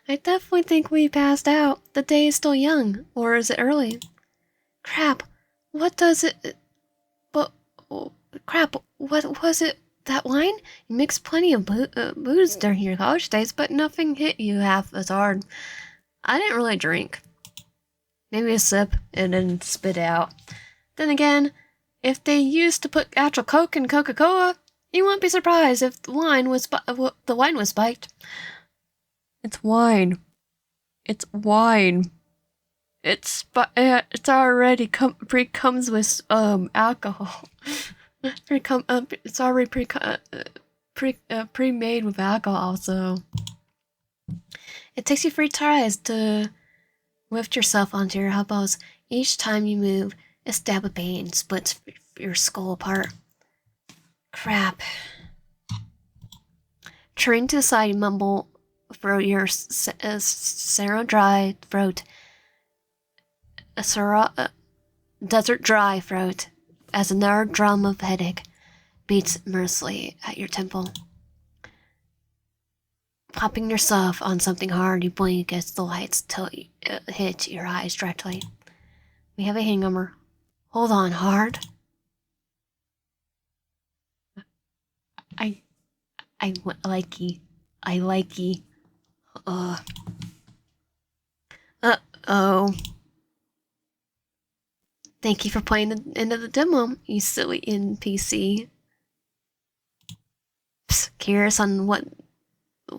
I definitely think we passed out. The day is still young, or is it early? Crap, what does it... But... Crap, what was it? That wine? You mixed plenty of booze during your college days, but nothing hit you half as hard. I didn't really drink. Maybe a sip and then spit out. Then again, if they used to put actual Coke in Coca-Cola, you wouldn't be surprised if the wine was spiked. It's wine. It's wine. It's already comes with alcohol. It's already pre-made with alcohol, so it takes you 3 tries to lift yourself onto your elbows. Each time you move, a stab of pain splits your skull apart. Crap. Turning to the side, you mumble through your dry throat. Desert dry throat, as another drum of headache beats mercilessly at your temple. Popping yourself on something hard, you blink against the lights till it hits your eyes directly. We have a hangover. Hold on, hard. I like ye. I like ye. Uh-oh. Thank you for playing the end of the demo, you silly NPC. Psst, curious on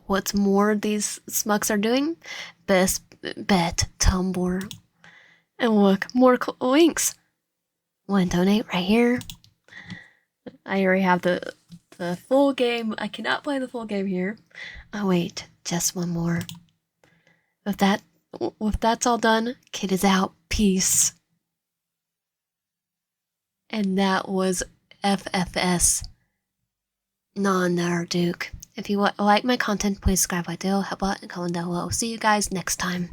what's more these smucks are doing? Best bet, Tumblr. And look, more links. Want to donate right here? I already have the full game. I cannot play the full game here. Oh wait, just one more. If that's all done, kid is out. Peace. And that was FFS Another Duke. If you like my content, please subscribe, like, help out, and comment down below. See you guys next time.